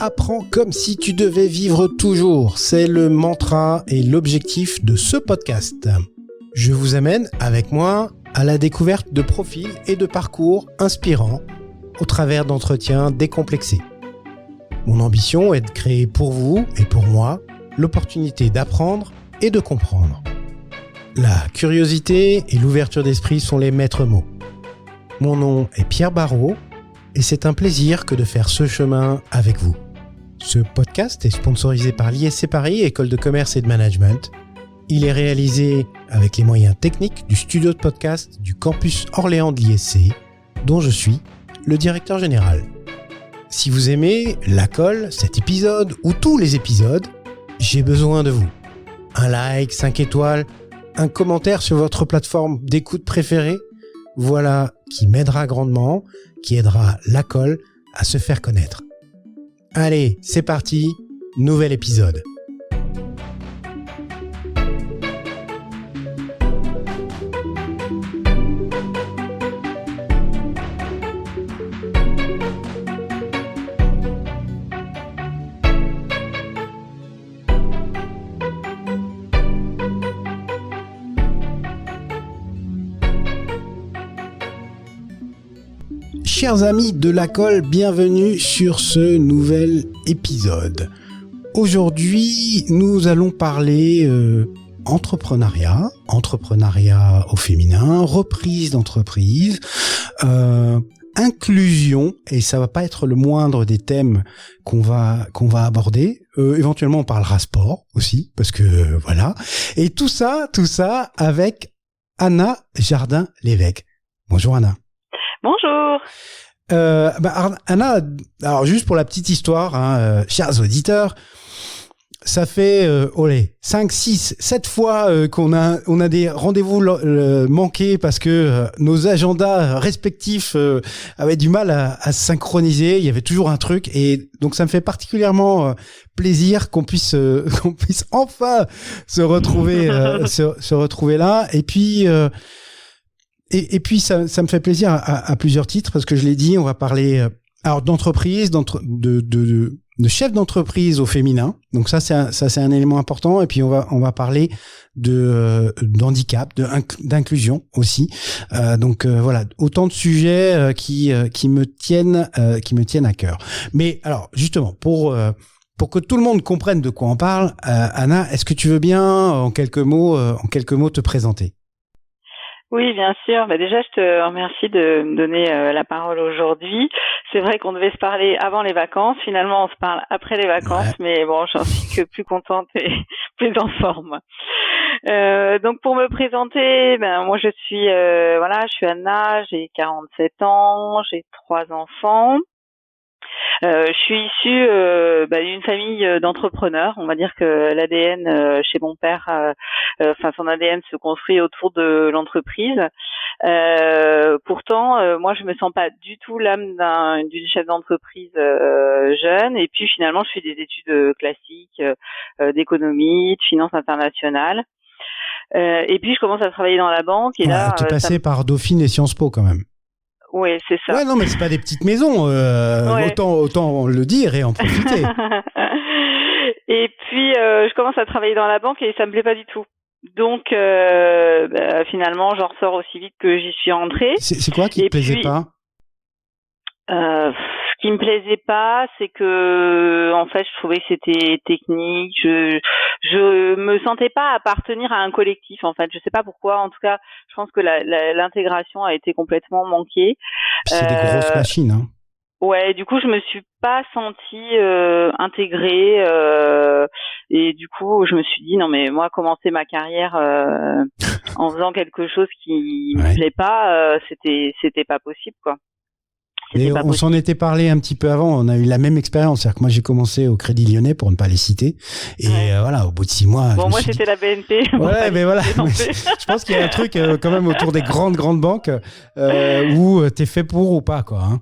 Apprends comme si tu devais vivre toujours. C'est le mantra et l'objectif de ce podcast. Je vous amène avec moi à la découverte de profils et de parcours inspirants au travers d'entretiens décomplexés. Mon ambition est de créer pour vous et pour moi l'opportunité d'apprendre et de comprendre. La curiosité et l'ouverture d'esprit sont les maîtres mots. Mon nom est Pierre Barrault et c'est un plaisir que de faire ce chemin avec vous. Ce podcast est sponsorisé par l'ISC Paris, École de commerce et de management. Il est réalisé avec les moyens techniques du studio de podcast du campus Orléans de l'ISC, dont je suis le directeur général. Si vous aimez la colle, cet épisode ou tous les épisodes, j'ai besoin de vous. Un like, 5 étoiles, un commentaire sur votre plateforme d'écoute préférée, voilà qui m'aidera grandement, qui aidera la colle à se faire connaître. Allez, c'est parti, nouvel épisode. Chers amis de la colle, bienvenue sur ce nouvel épisode. Aujourd'hui, nous allons parler entrepreneuriat au féminin, reprise d'entreprise, inclusion, et ça va pas être le moindre des thèmes qu'on va aborder. Éventuellement, on parlera sport aussi, parce que voilà. Et tout ça avec Anna Jardin-Lévesque. Bonjour Anna. Bonjour. Anna, alors juste pour la petite histoire, chers auditeurs, ça fait 5, 6, 7 fois qu'on a des rendez-vous manqués parce que nos agendas respectifs avaient du mal à se synchroniser. Il y avait toujours un truc, et donc ça me fait particulièrement plaisir qu'on puisse enfin se retrouver là. Et puis Et puis ça me fait plaisir à plusieurs titres, parce que je l'ai dit, on va parler alors d'entreprise, de chef d'entreprise au féminin. Donc ça c'est un élément important. Et puis on va parler d'handicap, d'inclusion aussi. Donc voilà, autant de sujets qui me tiennent à cœur. Mais alors justement pour que tout le monde comprenne de quoi on parle, Anna, est-ce que tu veux bien en quelques mots te présenter? Oui, bien sûr. Déjà, je te remercie de me donner la parole aujourd'hui. C'est vrai qu'on devait se parler avant les vacances. Finalement, on se parle après les vacances. Ouais. Mais bon, j'en suis que plus contente et plus en forme. Donc, pour me présenter, moi, je suis Anna, j'ai 47 ans, j'ai 3 enfants. Je suis issue d'une famille d'entrepreneurs. On va dire que l'ADN chez mon père, son ADN se construit autour de l'entreprise. Pourtant, moi, je me sens pas du tout l'âme d'une chef d'entreprise jeune. Et puis finalement, je fais des études classiques d'économie, de finance internationale. Et puis je commence à travailler dans la banque. Et là, t'es passé par Dauphine et Sciences Po quand même. Oui, c'est ça. Ouais, non, mais c'est pas des petites maisons. Ouais. Autant le dire et en profiter. Et puis, je commence à travailler dans la banque et ça me plaît pas du tout. Donc, finalement, j'en ressors aussi vite que j'y suis rentrée. C'est quoi qui te plaisait pas? Ce qui me plaisait pas, c'est que, en fait, je trouvais que c'était technique. Je me sentais pas appartenir à un collectif, en fait. Je sais pas pourquoi. En tout cas, je pense que l'intégration a été complètement manquée. Puis c'est des grosses machines, hein. Ouais, du coup, je me suis pas sentie intégrée. Et du coup, je me suis dit, non, mais moi, commencer ma carrière en faisant quelque chose qui me plaît pas, c'était pas possible, quoi. Et on s'en était parlé un petit peu avant, on a eu la même expérience. C'est-à-dire que moi, j'ai commencé au Crédit Lyonnais, pour ne pas les citer. Et voilà, au bout de 6 mois... Bon, moi, c'était la BNP. Ouais, mais voilà. Je pense qu'il y a un truc quand même autour des grandes banques où t'es fait pour ou pas, quoi. Hein.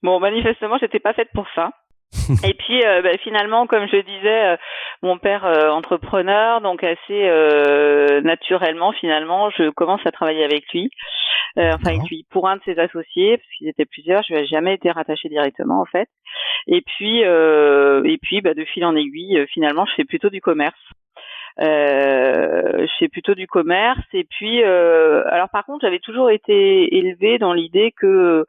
Bon, manifestement, j'étais pas faite pour ça. Et puis finalement, comme je disais, mon père entrepreneur, donc assez naturellement, finalement, je commence à travailler avec lui. Avec lui, pour un de ses associés, parce qu'ils étaient plusieurs, je n'ai jamais été rattachée directement en fait. Et puis, de fil en aiguille, finalement, je fais plutôt du commerce. Et puis alors par contre j'avais toujours été élevée dans l'idée que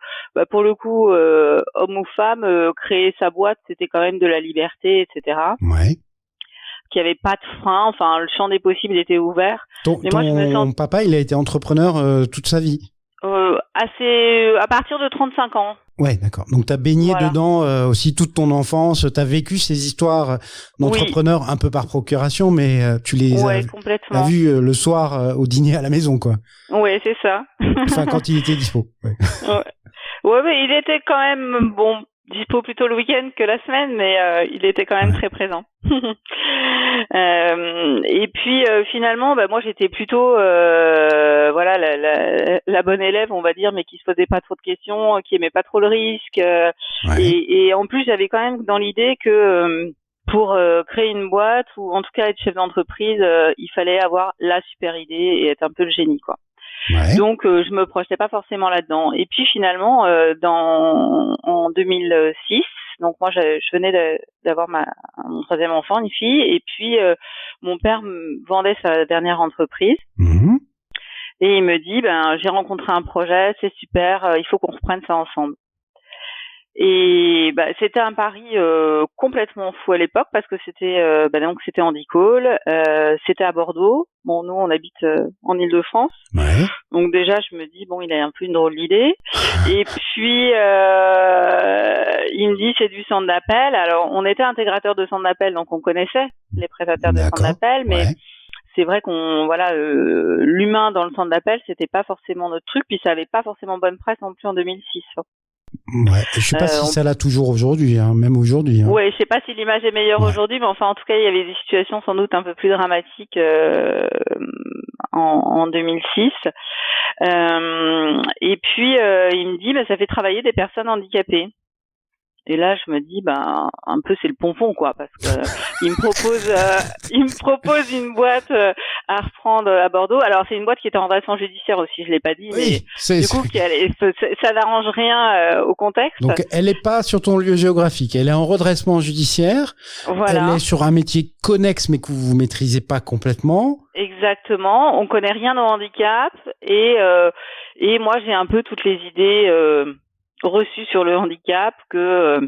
pour le coup homme ou femme créer sa boîte c'était quand même de la liberté, etc. Ouais. Qu'il n'y avait pas de frein, enfin le champ des possibles était ouvert. Ton papa il a été entrepreneur toute sa vie. À partir de 35 ans. Ouais, d'accord. Donc t'as baigné dedans aussi toute ton enfance, t'as vécu ces histoires d'entrepreneurs un peu par procuration, mais tu les as vues le soir au dîner à la maison, quoi. Ouais, c'est ça. Enfin, quand il était dispo. Ouais, mais il était quand même dispo plutôt le week-end que la semaine, mais il était quand même très présent. Et puis finalement, moi j'étais plutôt la bonne élève, on va dire, mais qui se posait pas trop de questions, qui aimait pas trop le risque. Et en plus, j'avais quand même dans l'idée que pour créer une boîte ou en tout cas être chef d'entreprise, il fallait avoir la super idée et être un peu le génie, quoi. Ouais. Donc je me projetais pas forcément là-dedans. Et puis finalement en 2006, donc moi je venais d'avoir mon troisième enfant, une fille, et puis mon père vendait sa dernière entreprise. Mmh. Et il me dit j'ai rencontré un projet, c'est super, il faut qu'on reprenne ça ensemble. Et c'était un pari complètement fou à l'époque parce que c'était c'était en Dicôle, c'était à Bordeaux. Bon, nous on habite en Île-de-France, ouais. Donc déjà je me dis il a un peu une drôle d'idée. Et puis il me dit c'est du centre d'appel. Alors on était intégrateur de centre d'appel, donc on connaissait les prestataires de centre d'appel, mais c'est vrai qu'on l'humain dans le centre d'appel c'était pas forcément notre truc, puis ça avait pas forcément bonne presse non plus en 2006. Ouais, je sais pas si ça l'a toujours aujourd'hui, même aujourd'hui. Ouais, je sais pas si l'image est meilleure aujourd'hui, mais enfin en tout cas il y avait des situations sans doute un peu plus dramatiques en 2006. Et puis il me dit ça fait travailler des personnes handicapées. Et là, je me dis, un peu c'est le pompon, quoi, parce que il me propose une boîte à reprendre à Bordeaux. Alors c'est une boîte qui était en redressement judiciaire aussi, je l'ai pas dit, mais du coup ça n'arrange rien au contexte. Donc elle est pas sur ton lieu géographique, elle est en redressement judiciaire. Voilà. Elle est sur un métier connexe, mais que vous maîtrisez pas complètement. Exactement. On connaît rien au handicap et moi j'ai un peu toutes les idées reçu sur le handicap que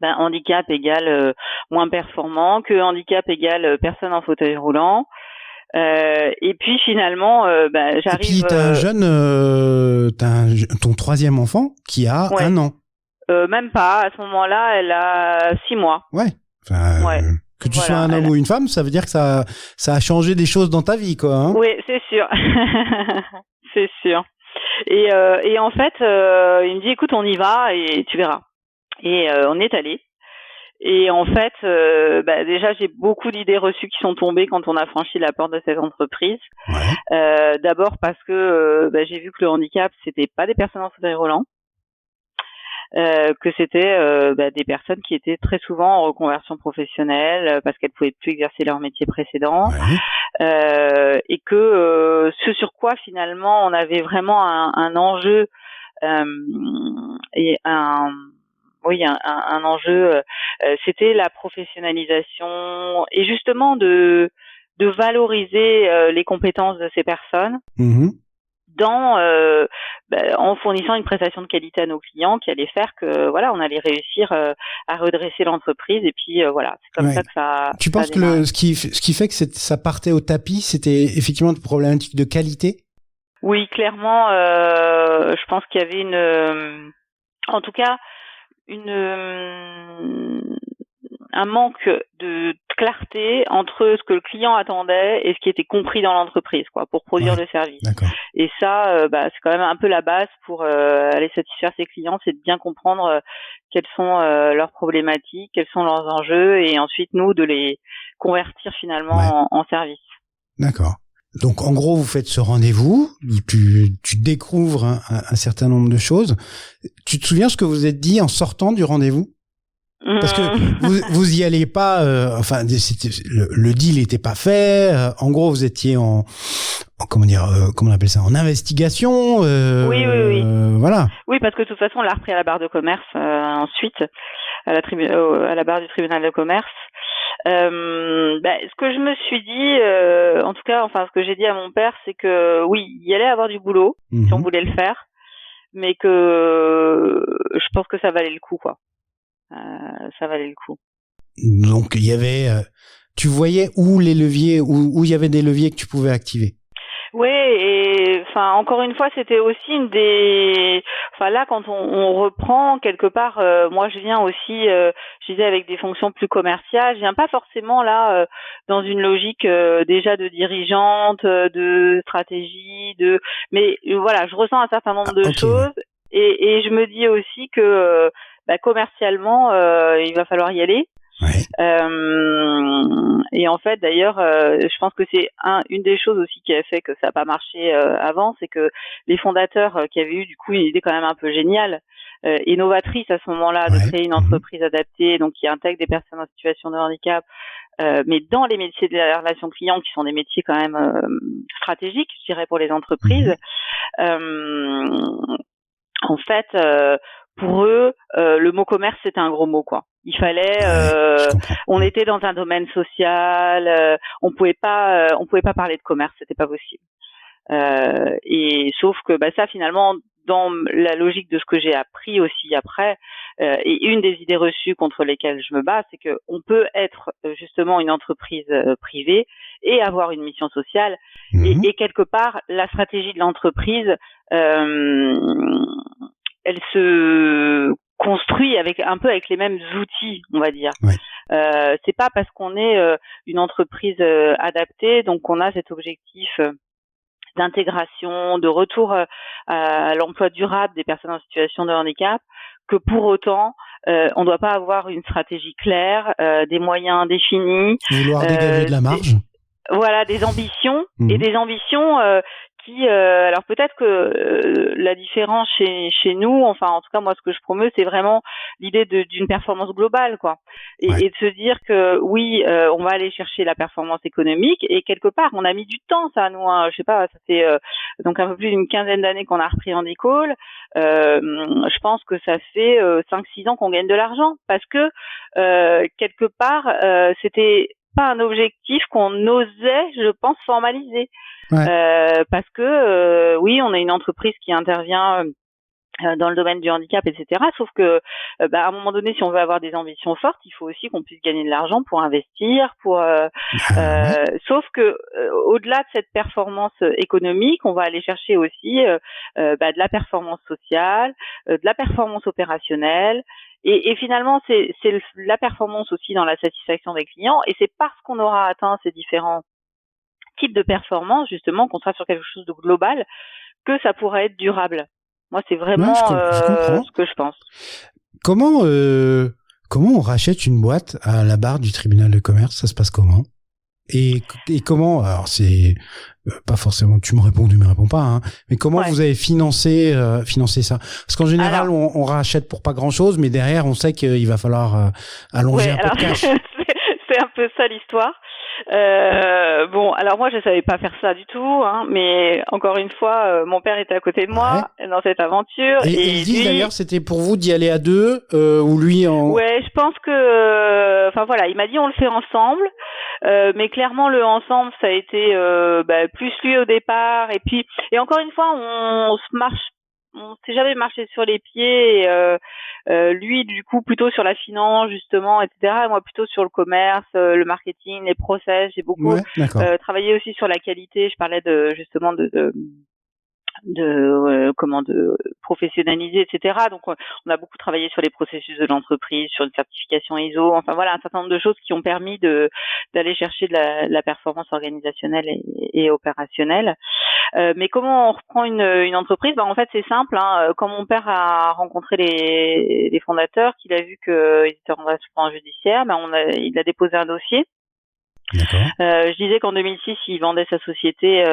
handicap égale moins performant, que handicap égale personne en fauteuil roulant. Et puis finalement, j'arrive. Et puis t'as ton troisième enfant qui a 1 an. Même pas. À ce moment-là, elle a 6 mois. Ouais. Enfin, que tu sois un homme ou une femme, ça veut dire que ça a changé des choses dans ta vie, quoi. Hein. Oui, c'est sûr. C'est sûr. Et en fait, il me dit écoute, on y va et tu verras. Et on est allé. Et en fait, déjà j'ai beaucoup d'idées reçues qui sont tombées quand on a franchi la porte de cette entreprise. Ouais. D'abord parce que j'ai vu que le handicap c'était pas des personnes en fauteuil roulant, que c'était des personnes qui étaient très souvent en reconversion professionnelle parce qu'elles pouvaient plus exercer leur métier précédent. Ouais. Et que ce sur quoi finalement on avait vraiment un enjeu et un enjeu, c'était la professionnalisation et justement de valoriser les compétences de ces personnes. Mmh. En fournissant une prestation de qualité à nos clients qui allait faire que on allait réussir à redresser l'entreprise et puis c'est comme ça que ça. Tu penses que ce qui fait que ça partait au tapis, c'était effectivement une problématique de qualité? Oui, clairement, je pense qu'il y avait en tout cas un manque de clarté entre ce que le client attendait et ce qui était compris dans l'entreprise, quoi, pour produire le service. D'accord. Et ça, c'est quand même un peu la base pour aller satisfaire ses clients, c'est de bien comprendre quelles sont leurs problématiques, quels sont leurs enjeux, et ensuite nous de les convertir finalement en service. D'accord. Donc en gros, vous faites ce rendez-vous, tu découvres un certain nombre de choses. Tu te souviens ce que vous êtes dit en sortant du rendez-vous? Parce que vous y allez pas, le deal n'était pas fait. En gros, vous étiez comment on appelle ça, en investigation. Oui. Voilà. Oui, parce que de toute façon, on l'a repris à la barre de commerce ensuite. à la barre du tribunal de commerce. Ce que je me suis dit, en tout cas, enfin, ce que j'ai dit à mon père, c'est que oui, il y allait avoir du boulot si on voulait le faire, mais que je pense que ça valait le coup, quoi. Ça valait le coup. Donc il y avait, tu voyais où les leviers, où il y avait des leviers que tu pouvais activer. Oui, et enfin encore une fois, c'était aussi une des. Enfin là, quand on reprend quelque part, moi je viens aussi, je disais avec des fonctions plus commerciales. Je viens pas forcément là dans une logique déjà de dirigeante, de stratégie, mais voilà, je ressens un certain nombre de choses et je me dis aussi que commercialement, il va falloir y aller. Ouais. Et en fait, d'ailleurs, je pense que c'est une des choses aussi qui a fait que ça n'a pas marché avant, c'est que les fondateurs qui avaient eu du coup une idée quand même un peu géniale et novatrice à ce moment-là de créer une entreprise adaptée, donc qui intègre des personnes en situation de handicap, mais dans les métiers de la relation client qui sont des métiers quand même stratégiques, je dirais, pour les entreprises. En fait, pour eux, le mot commerce c'était un gros mot, quoi. Il fallait, on était dans un domaine social, on pouvait pas parler de commerce, c'était pas possible. Et sauf que ça finalement, dans la logique de ce que j'ai appris aussi après, et une des idées reçues contre lesquelles je me bats, c'est que on peut être justement une entreprise privée et avoir une mission sociale, et quelque part la stratégie de l'entreprise, elle se construit avec les mêmes outils, on va dire. Ouais. C'est pas parce qu'on est une entreprise adaptée, donc on a cet objectif d'intégration, de retour à l'emploi durable des personnes en situation de handicap, que pour autant on ne doit pas avoir une stratégie claire, des moyens définis, vouloir dégager de la marge. Voilà, des ambitions et des ambitions qui, alors peut-être que la différence chez nous, enfin en tout cas moi ce que je promeus, c'est vraiment l'idée d'une performance globale, quoi, et de se dire que oui, on va aller chercher la performance économique, et quelque part on a mis du temps, ça, nous, hein, je sais pas, ça fait donc un peu plus d'une quinzaine d'années qu'on a repris Handicall. Je pense que ça fait 5-6 ans qu'on gagne de l'argent, parce que quelque part c'était pas un objectif qu'on osait, je pense, formaliser. Parce que oui, on est une entreprise qui intervient dans le domaine du handicap, etc. Sauf que à un moment donné, si on veut avoir des ambitions fortes, il faut aussi qu'on puisse gagner de l'argent pour investir, sauf que au-delà de cette performance économique, on va aller chercher aussi de la performance sociale, de la performance opérationnelle. Et finalement, c'est la performance aussi dans la satisfaction des clients. Et c'est parce qu'on aura atteint ces différents types de performance, justement, qu'on sera sur quelque chose de global, que ça pourrait être durable. Moi, c'est vraiment ce que je pense. Comment on rachète une boîte à la barre du tribunal de commerce? Ça se passe comment? Et comment, alors c'est pas forcément, tu me réponds pas, hein, mais comment vous avez financé ça? Parce qu'en général, on rachète pour pas grand chose, mais derrière, on sait qu'il va falloir allonger un peu de cash. C'est un peu ça l'histoire. Alors moi je savais pas faire ça du tout, hein, mais encore une fois, mon père était à côté de moi dans cette aventure. Et ils disent d'ailleurs, c'était pour vous d'y aller à deux, ou lui en. Ouais, je pense que, il m'a dit on le fait ensemble, mais clairement le ensemble ça a été plus lui au départ, et encore une fois on s'est jamais marché sur les pieds. Lui, du coup, plutôt sur la finance, justement, etc. Et moi, plutôt sur le commerce, le marketing, les process. J'ai beaucoup travaillé aussi sur la qualité. Je parlais justement de professionnaliser, etc. Donc on a beaucoup travaillé sur les processus de l'entreprise, sur une certification ISO, enfin voilà, un certain nombre de choses qui ont permis d'aller chercher de la performance organisationnelle et opérationnelle. Mais comment on reprend une entreprise? En fait c'est simple, hein. Quand mon père a rencontré les fondateurs, qu'il a vu qu'ils étaient en redressement judiciaire, il a déposé un dossier. Je disais qu'en 2006, il vendait sa société,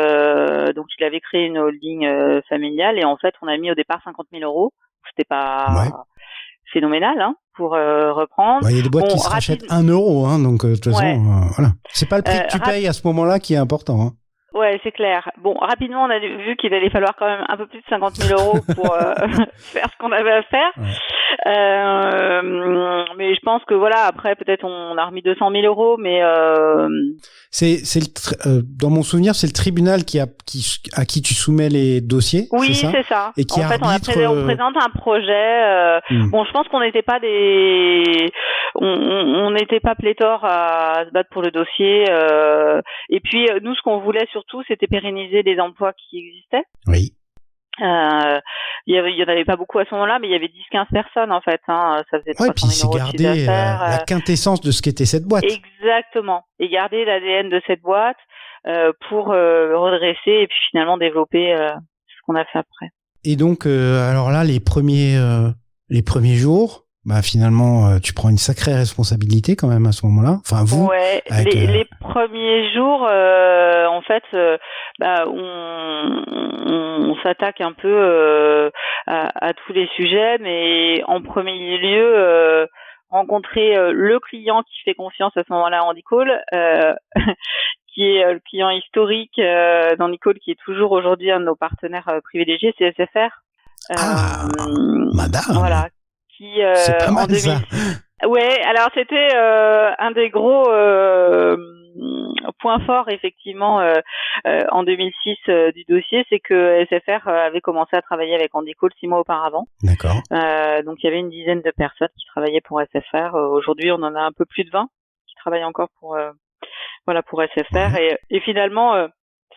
donc il avait créé une holding familiale, et en fait, on a mis au départ 50 000 euros. C'était pas phénoménal, hein, pour reprendre. Il y a des boîtes qui se rachètent 1 euro, hein, donc de toute façon, voilà. C'est pas le prix que tu payes à ce moment-là qui est important, hein. Ouais, c'est clair. Bon, rapidement, on a vu qu'il allait falloir quand même un peu plus de 50 000 euros pour faire ce qu'on avait à faire. Mais je pense que voilà, après peut-être on a remis 200 000 euros, mais dans mon souvenir, c'est le tribunal à qui tu soumets les dossiers, oui, c'est ça? c'est ça. Et qui En fait, arbitre. on présente un projet. Bon, je pense qu'on n'était pas on n'était pas pléthore à se battre pour le dossier. Et puis nous, ce qu'on voulait surtout, c'était pérenniser les emplois qui existaient. Oui. Il y en avait pas beaucoup à ce moment-là, mais il y avait 10-15 personnes en fait. Ça faisait 300 000 euros de chiffre d'affaires. La quintessence de ce qu'était cette boîte. Exactement. Et garder l'ADN de cette boîte pour redresser et puis finalement développer ce qu'on a fait après. Et donc, alors là, les premiers jours, bah finalement, tu prends une sacrée responsabilité quand même à ce moment-là. Enfin, vous. Ouais. Les premiers jours, en fait, on s'attaque un peu à tous les sujets, mais en premier lieu, rencontrer le client qui fait confiance à ce moment-là en Nicole, qui est le client historique dans Nicole, qui est toujours aujourd'hui un de nos partenaires privilégiés, c'est SFR. Madame. Voilà. C'est pas mal ça. Ouais, alors c'était un des gros points forts effectivement en 2006 du dossier, c'est que SFR avait commencé à travailler avec Andy Cole 6 mois auparavant. D'accord. Donc il y avait une dizaine de personnes qui travaillaient pour SFR. Aujourd'hui, on en a un peu plus de 20 qui travaillent encore pour SFR. Ouais. Et finalement,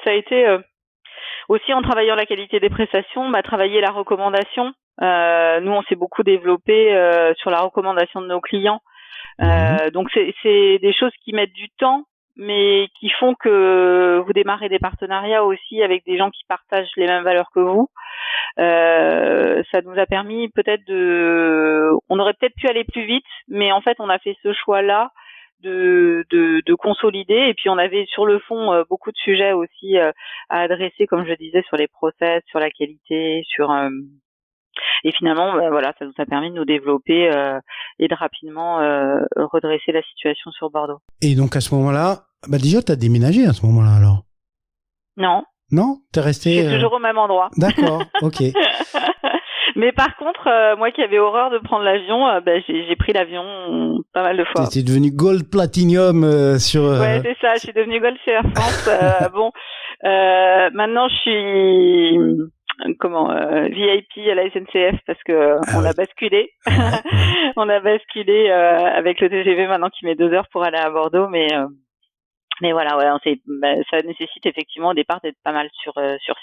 ça a été aussi en travaillant la qualité des prestations, travailler la recommandation. Nous, on s'est beaucoup développé sur la recommandation de nos clients. Donc, c'est des choses qui mettent du temps, mais qui font que vous démarrez des partenariats aussi avec des gens qui partagent les mêmes valeurs que vous. Ça nous a permis peut-être on aurait peut-être pu aller plus vite, mais en fait, on a fait ce choix-là de consolider, et puis on avait sur le fond beaucoup de sujets aussi à adresser, comme je disais, sur les process, sur la qualité, et finalement voilà, ça nous a permis de nous développer et de rapidement redresser la situation sur Bordeaux. Et donc à ce moment-là, déjà t'as déménagé à ce moment-là alors? Non, t'es resté. Je suis toujours au même endroit. D'accord, ok. Mais par contre, moi qui avais horreur de prendre l'avion, j'ai pris l'avion pas mal de fois. T'es devenu Gold Platinum sur... Ouais, c'est ça, je suis devenue Gold chez Air France. Maintenant je suis VIP à la SNCF parce que on a basculé. On a basculé avec le TGV maintenant qui met 2 heures pour aller à Bordeaux, mais voilà, ouais, ça nécessite effectivement au départ d'être pas mal sur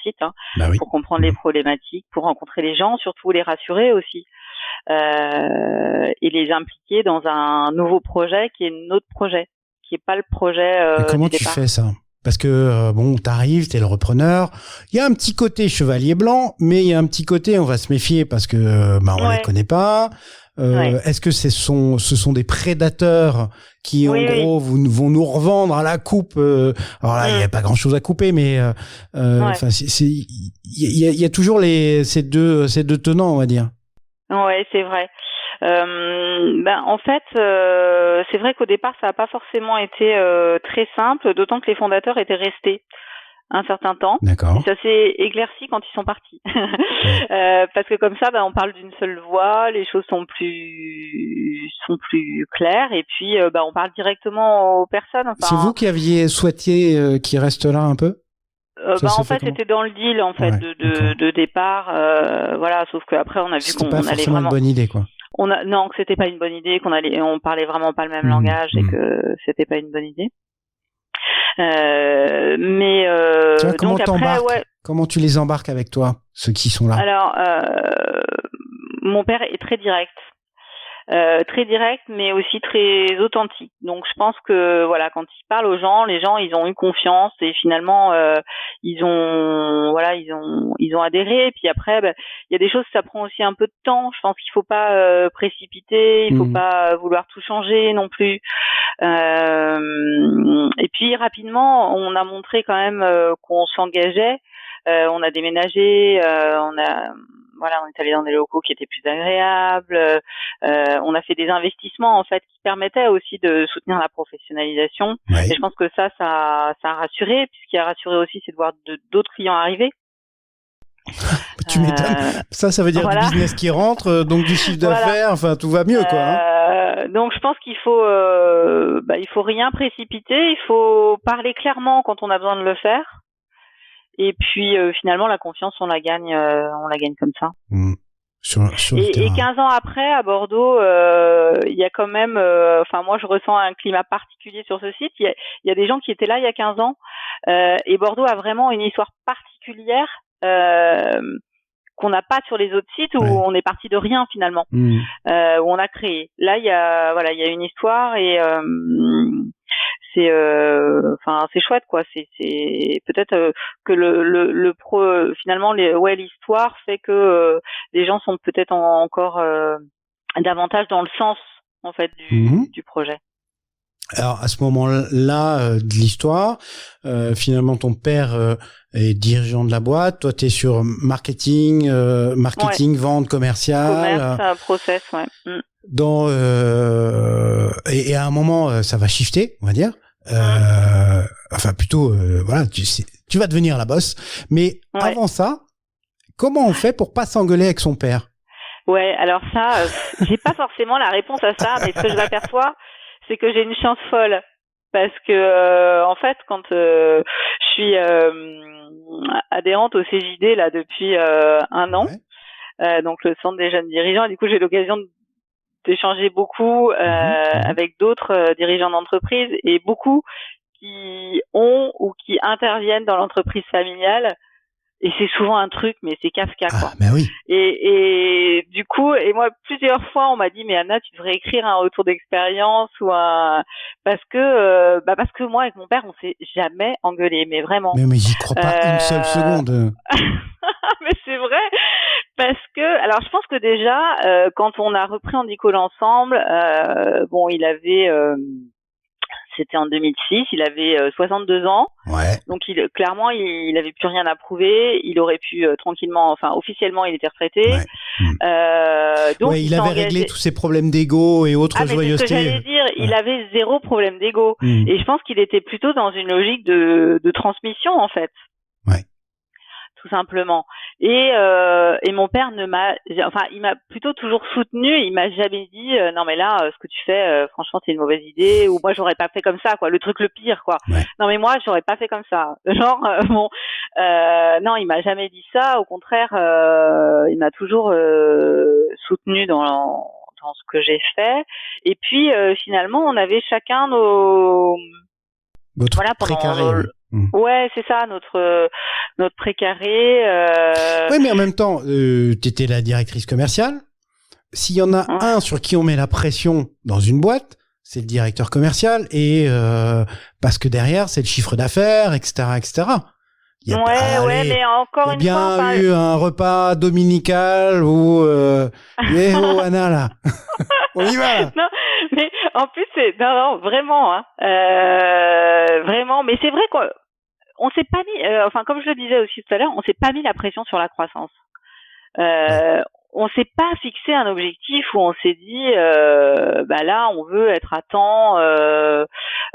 site, oui. Pour comprendre les problématiques, pour rencontrer les gens, surtout les rassurer aussi, et les impliquer dans un nouveau projet qui est notre projet, qui est pas le projet comment du départ. Tu fais ça? Parce que t'arrives, t'es le repreneur. Il y a un petit côté chevalier blanc, mais il y a un petit côté on va se méfier parce que on les connaît pas. Est-ce que ce sont des prédateurs qui gros vont nous revendre à la coupe? Alors là, il y a pas grand-chose à couper, mais il y a toujours ces deux tenants, on va dire. Ouais, c'est vrai. En fait, c'est vrai qu'au départ, ça n'a pas forcément été très simple, d'autant que les fondateurs étaient restés un certain temps. D'accord. Et ça s'est éclairci quand ils sont partis. Parce que comme ça, on parle d'une seule voix, les choses sont plus claires, et puis on parle directement aux personnes. Enfin, c'est vous qui aviez souhaité qu'ils restent là un peu? En fait, c'était dans le deal en fait de départ. Voilà, sauf qu'après, on a vu qu'on allait vraiment. Une bonne idée, quoi. Non, que c'était pas une bonne idée, on parlait vraiment pas le même langage et que c'était pas une bonne idée. Mais comment donc après, comment tu les embarques avec toi, ceux qui sont là? Alors, mon père est très direct, mais aussi très authentique. Donc, je pense que voilà, quand il parle aux gens, les gens, ils ont eu confiance et finalement, ils ont adhéré. Et puis après, il y a des choses, ça prend aussi un peu de temps. Je pense qu'il faut pas précipiter, il faut pas vouloir tout changer non plus. Et puis rapidement, on a montré quand même qu'on s'engageait. On a déménagé, on est allé dans des locaux qui étaient plus agréables. On a fait des investissements en fait qui permettaient aussi de soutenir la professionnalisation. Ouais. Et je pense que ça a rassuré. Puis ce qui a rassuré aussi, c'est de voir d'autres clients arriver. Tu m'étonnes. Ça veut dire voilà. du business qui rentre, donc du chiffre d'affaires, enfin tout va mieux, quoi. Hein. Donc je pense qu'il faut, il faut rien précipiter, il faut parler clairement quand on a besoin de le faire. Et puis finalement la confiance on la gagne comme ça. Mmh. Sur le terrain. Et 15 ans après à Bordeaux, il y a quand même, moi je ressens un climat particulier sur ce site. Il y a des gens qui étaient là il y a 15 ans et Bordeaux a vraiment une histoire particulière qu'on n'a pas sur les autres sites où on est parti de rien finalement, où on a créé. Là il y a une histoire et c'est chouette quoi. C'est peut-être que finalement l'histoire fait que les gens sont peut-être encore davantage dans le sens en fait du projet. Alors à ce moment-là de l'histoire, finalement ton père est dirigeant de la boîte, toi tu es sur marketing, vente commerciale, process, ouais. Et à un moment ça va shifter, on va dire. Enfin plutôt voilà, tu vas devenir la boss, mais avant ça, comment on fait pour pas s'engueuler avec son père? Ouais, alors ça j'ai pas forcément la réponse à ça, mais ce que je m'aperçois c'est que j'ai une chance folle parce que en fait quand je suis adhérente au CJD là depuis un an, donc le centre des jeunes dirigeants, et du coup j'ai l'occasion d'échanger beaucoup avec d'autres dirigeants d'entreprise et beaucoup qui ont ou qui interviennent dans l'entreprise familiale. Et c'est souvent un truc, mais c'est Kafka, quoi. Ben oui. Et du coup, et moi, plusieurs fois, on m'a dit, mais Anna, tu devrais écrire un retour d'expérience parce que moi, avec mon père, on s'est jamais engueulé, mais vraiment. Mais j'y crois pas une seule seconde. Mais c'est vrai. Parce que, alors, je pense que déjà, quand on a repris Handicall ensemble, il avait, c'était en 2006, il avait 62 ans. Ouais. Donc clairement, il avait plus rien à prouver. Il aurait pu tranquillement, officiellement, il était retraité. Ouais. Donc il avait réglé tous ses problèmes d'ego et autres joyeusetés. C'est ce que j'allais dire. Il avait zéro problème d'ego. Et je pense qu'il était plutôt dans une logique de transmission, en fait. Ouais. Tout simplement. Et mon père il m'a plutôt toujours soutenu. Il m'a jamais dit non mais là ce que tu fais franchement c'est une mauvaise idée, ou moi j'aurais pas fait comme ça quoi. Le truc le pire quoi. Ouais. Non mais moi j'aurais pas fait comme ça. Genre non, il m'a jamais dit ça. Au contraire, il m'a toujours soutenu dans ce que j'ai fait. Et puis finalement on avait chacun nos précaré. Ouais, c'est ça, notre précaré. Oui, mais en même temps, t'étais la directrice commerciale. S'il y en a un sur qui on met la pression dans une boîte, c'est le directeur commercial, et parce que derrière, c'est le chiffre d'affaires, etc., etc. Mais encore une fois, il y a bien eu un repas dominical où Anna là, on y va. Là. Non, mais en plus vraiment, vraiment. Mais c'est vrai qu'on s'est pas mis, comme je le disais aussi tout à l'heure, on s'est pas mis la pression sur la croissance. On s'est pas fixé un objectif où on s'est dit, là, on veut être à temps.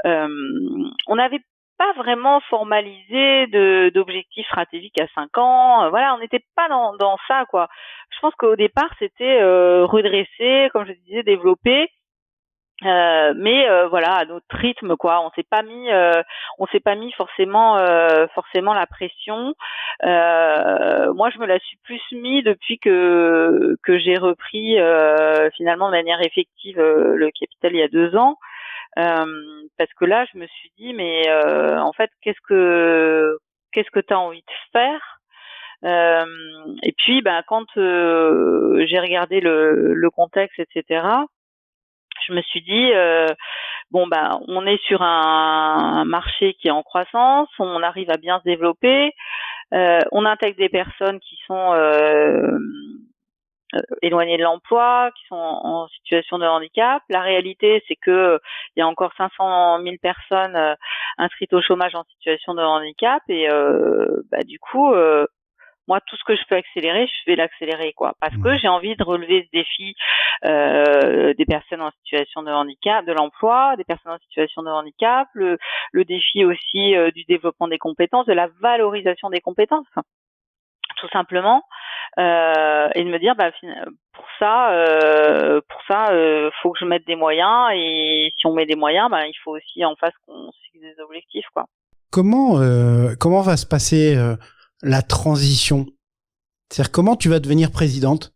On n'avait pas vraiment formalisé d'objectifs stratégiques à 5 ans. On n'était pas dans ça, quoi. Je pense qu'au départ, c'était redresser, comme je disais, développer. À notre rythme, quoi. On s'est pas mis forcément la pression. Moi, je me la suis plus mis depuis que j'ai repris finalement de manière effective le capital il y a 2 ans. Parce que là, je me suis dit, mais en fait, qu'est-ce que t'as envie de faire? Et puis, quand j'ai regardé le contexte, etc., je me suis dit, on est sur un marché qui est en croissance, on arrive à bien se développer, on intègre des personnes qui sont éloignées de l'emploi, qui sont en situation de handicap. La réalité, c'est que il y a encore 500 000 personnes inscrites au chômage en situation de handicap, et du coup, moi, tout ce que je peux accélérer, je vais l'accélérer, quoi, parce que j'ai envie de relever ce défi des personnes en situation de handicap, de l'emploi, des personnes en situation de handicap, le défi aussi du développement des compétences, de la valorisation des compétences. tout simplement, et de me dire pour ça faut que je mette des moyens, et si on met des moyens, il faut aussi en face qu'on se fixe des objectifs, quoi. Comment va se passer la transition? C'est-à-dire comment tu vas devenir présidente?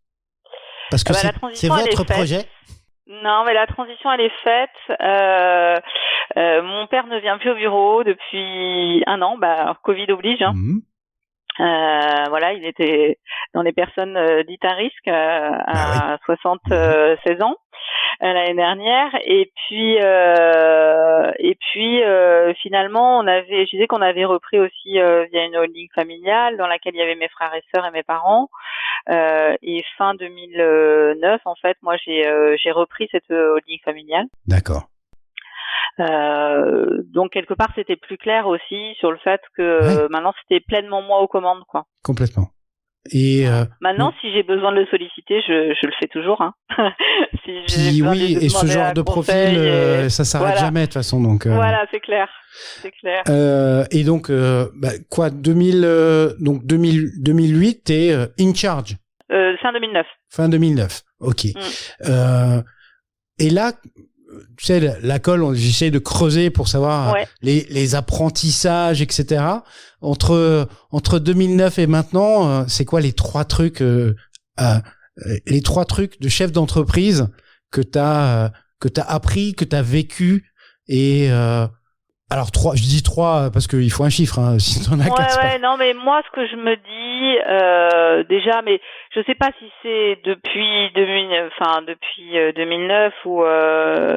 Parce que c'est votre projet. Non, mais la transition, elle est faite. Mon père ne vient plus au bureau depuis 1 an. Covid oblige. Hein. Voilà, il était dans les personnes dites à risque à 76 ans l'année dernière. Et puis finalement, je disais qu'on avait repris aussi via une holding familiale dans laquelle il y avait mes frères et sœurs et mes parents. Et fin 2009, en fait, moi j'ai repris cette holding familiale. D'accord. Donc quelque part c'était plus clair aussi sur le fait que maintenant c'était pleinement moi aux commandes, quoi. Complètement. Et maintenant, si j'ai besoin de le solliciter, je le fais toujours. Hein. Puis oui, et ce genre de profil, ça s'arrête jamais de toute façon. Donc voilà, c'est clair, c'est clair. Et donc 2008, t'es in charge. Fin 2009. Fin 2009. Ok. Et là, tu sais, la colle, j'essaie de creuser pour savoir les apprentissages, etc. Entre 2009 et maintenant, c'est quoi les 3 trucs de chef d'entreprise que t'as appris, que t'as vécu, et alors 3, je dis 3 parce qu'il faut un chiffre, hein, si t'en as 4. Non, mais moi, ce que je me dis déjà, mais je sais pas si c'est depuis 2009 ou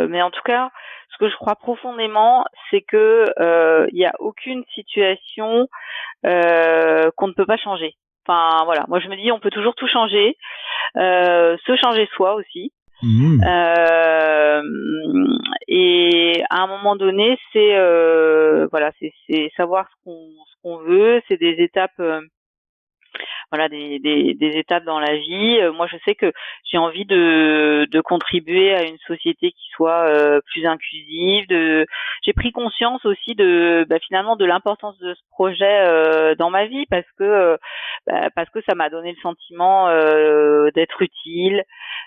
mais en tout cas, ce que je crois profondément, c'est que il y a aucune situation qu'on ne peut pas changer. Enfin voilà, moi je me dis on peut toujours tout changer, se changer soi aussi. Et à un moment donné, c'est savoir ce qu'on veut, c'est des étapes, des étapes dans la vie. Moi, je sais que j'ai envie de contribuer à une société qui soit plus inclusive. J'ai pris conscience aussi finalement de l'importance de ce projet dans ma vie, parce que ça m'a donné le sentiment d'être utile.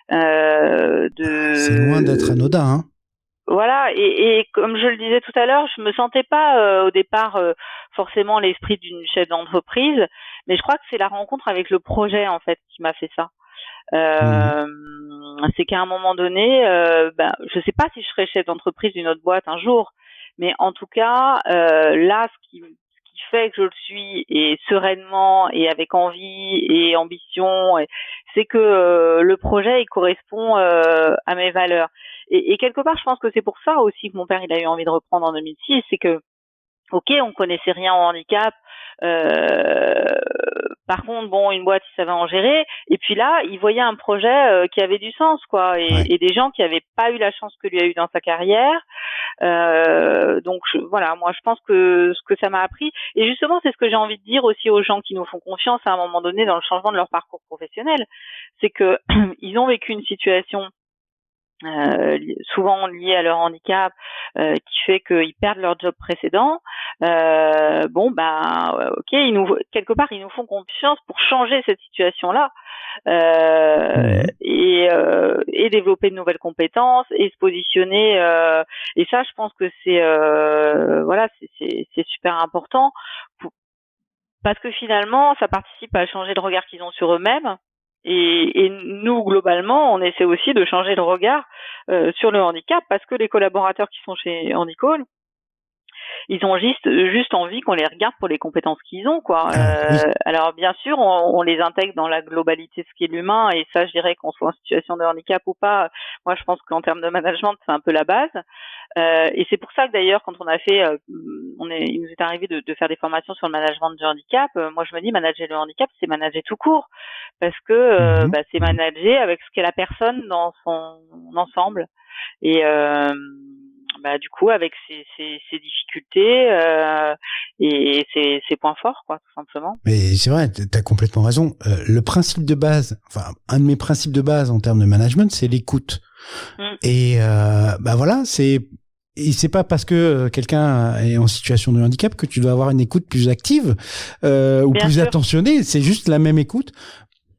C'est loin d'être anodin, hein. Voilà, et comme je le disais tout à l'heure, je me sentais pas au départ forcément l'esprit d'une chef d'entreprise, mais je crois que c'est la rencontre avec le projet en fait qui m'a fait ça. C'est qu'à un moment donné, je sais pas si je serais chef d'entreprise d'une autre boîte un jour, mais en tout cas là, ce qui fait que je le suis, et sereinement et avec envie et ambition, c'est que le projet il correspond à mes valeurs. Et quelque part, je pense que c'est pour ça aussi que mon père il a eu envie de reprendre en 2006, c'est que ok, on connaissait rien au handicap. Par contre, une boîte, il savait en gérer. Et puis là, il voyait un projet qui avait du sens, quoi, et des gens qui avaient pas eu la chance que lui a eu dans sa carrière. Donc moi, je pense que ce que ça m'a appris, et justement, c'est ce que j'ai envie de dire aussi aux gens qui nous font confiance à un moment donné dans le changement de leur parcours professionnel, c'est que ils ont vécu une situation souvent liés à leur handicap, qui fait qu'ils perdent leur job précédent. Ok, ils nous font confiance pour changer cette situation-là, et développer de nouvelles compétences et se positionner. Et ça, je pense que c'est super important parce que finalement, ça participe à changer le regard qu'ils ont sur eux-mêmes. Et nous, globalement, on essaie aussi de changer le regard sur le handicap, parce que les collaborateurs qui sont chez Handicall, ils ont juste envie qu'on les regarde pour les compétences qu'ils ont, quoi. Alors bien sûr, on les intègre dans la globalité de ce qu'est l'humain, et ça, je dirais qu'on soit en situation de handicap ou pas. Moi, je pense qu'en termes de management, c'est un peu la base. Et c'est pour ça que d'ailleurs, quand on a fait, il nous est arrivé de faire des formations sur le management du handicap. Moi, je me dis, manager le handicap, c'est manager tout court, parce que c'est manager avec ce qu'est la personne dans son ensemble, et du coup, avec ses difficultés et ses points forts, quoi, tout simplement. Mais c'est vrai, t'as complètement raison. Le principe de base, un de mes principes de base en termes de management, c'est l'écoute. Et et c'est pas parce que quelqu'un est en situation de handicap que tu dois avoir une écoute plus active ou Bien plus sûr. attentionnée. C'est juste la même écoute.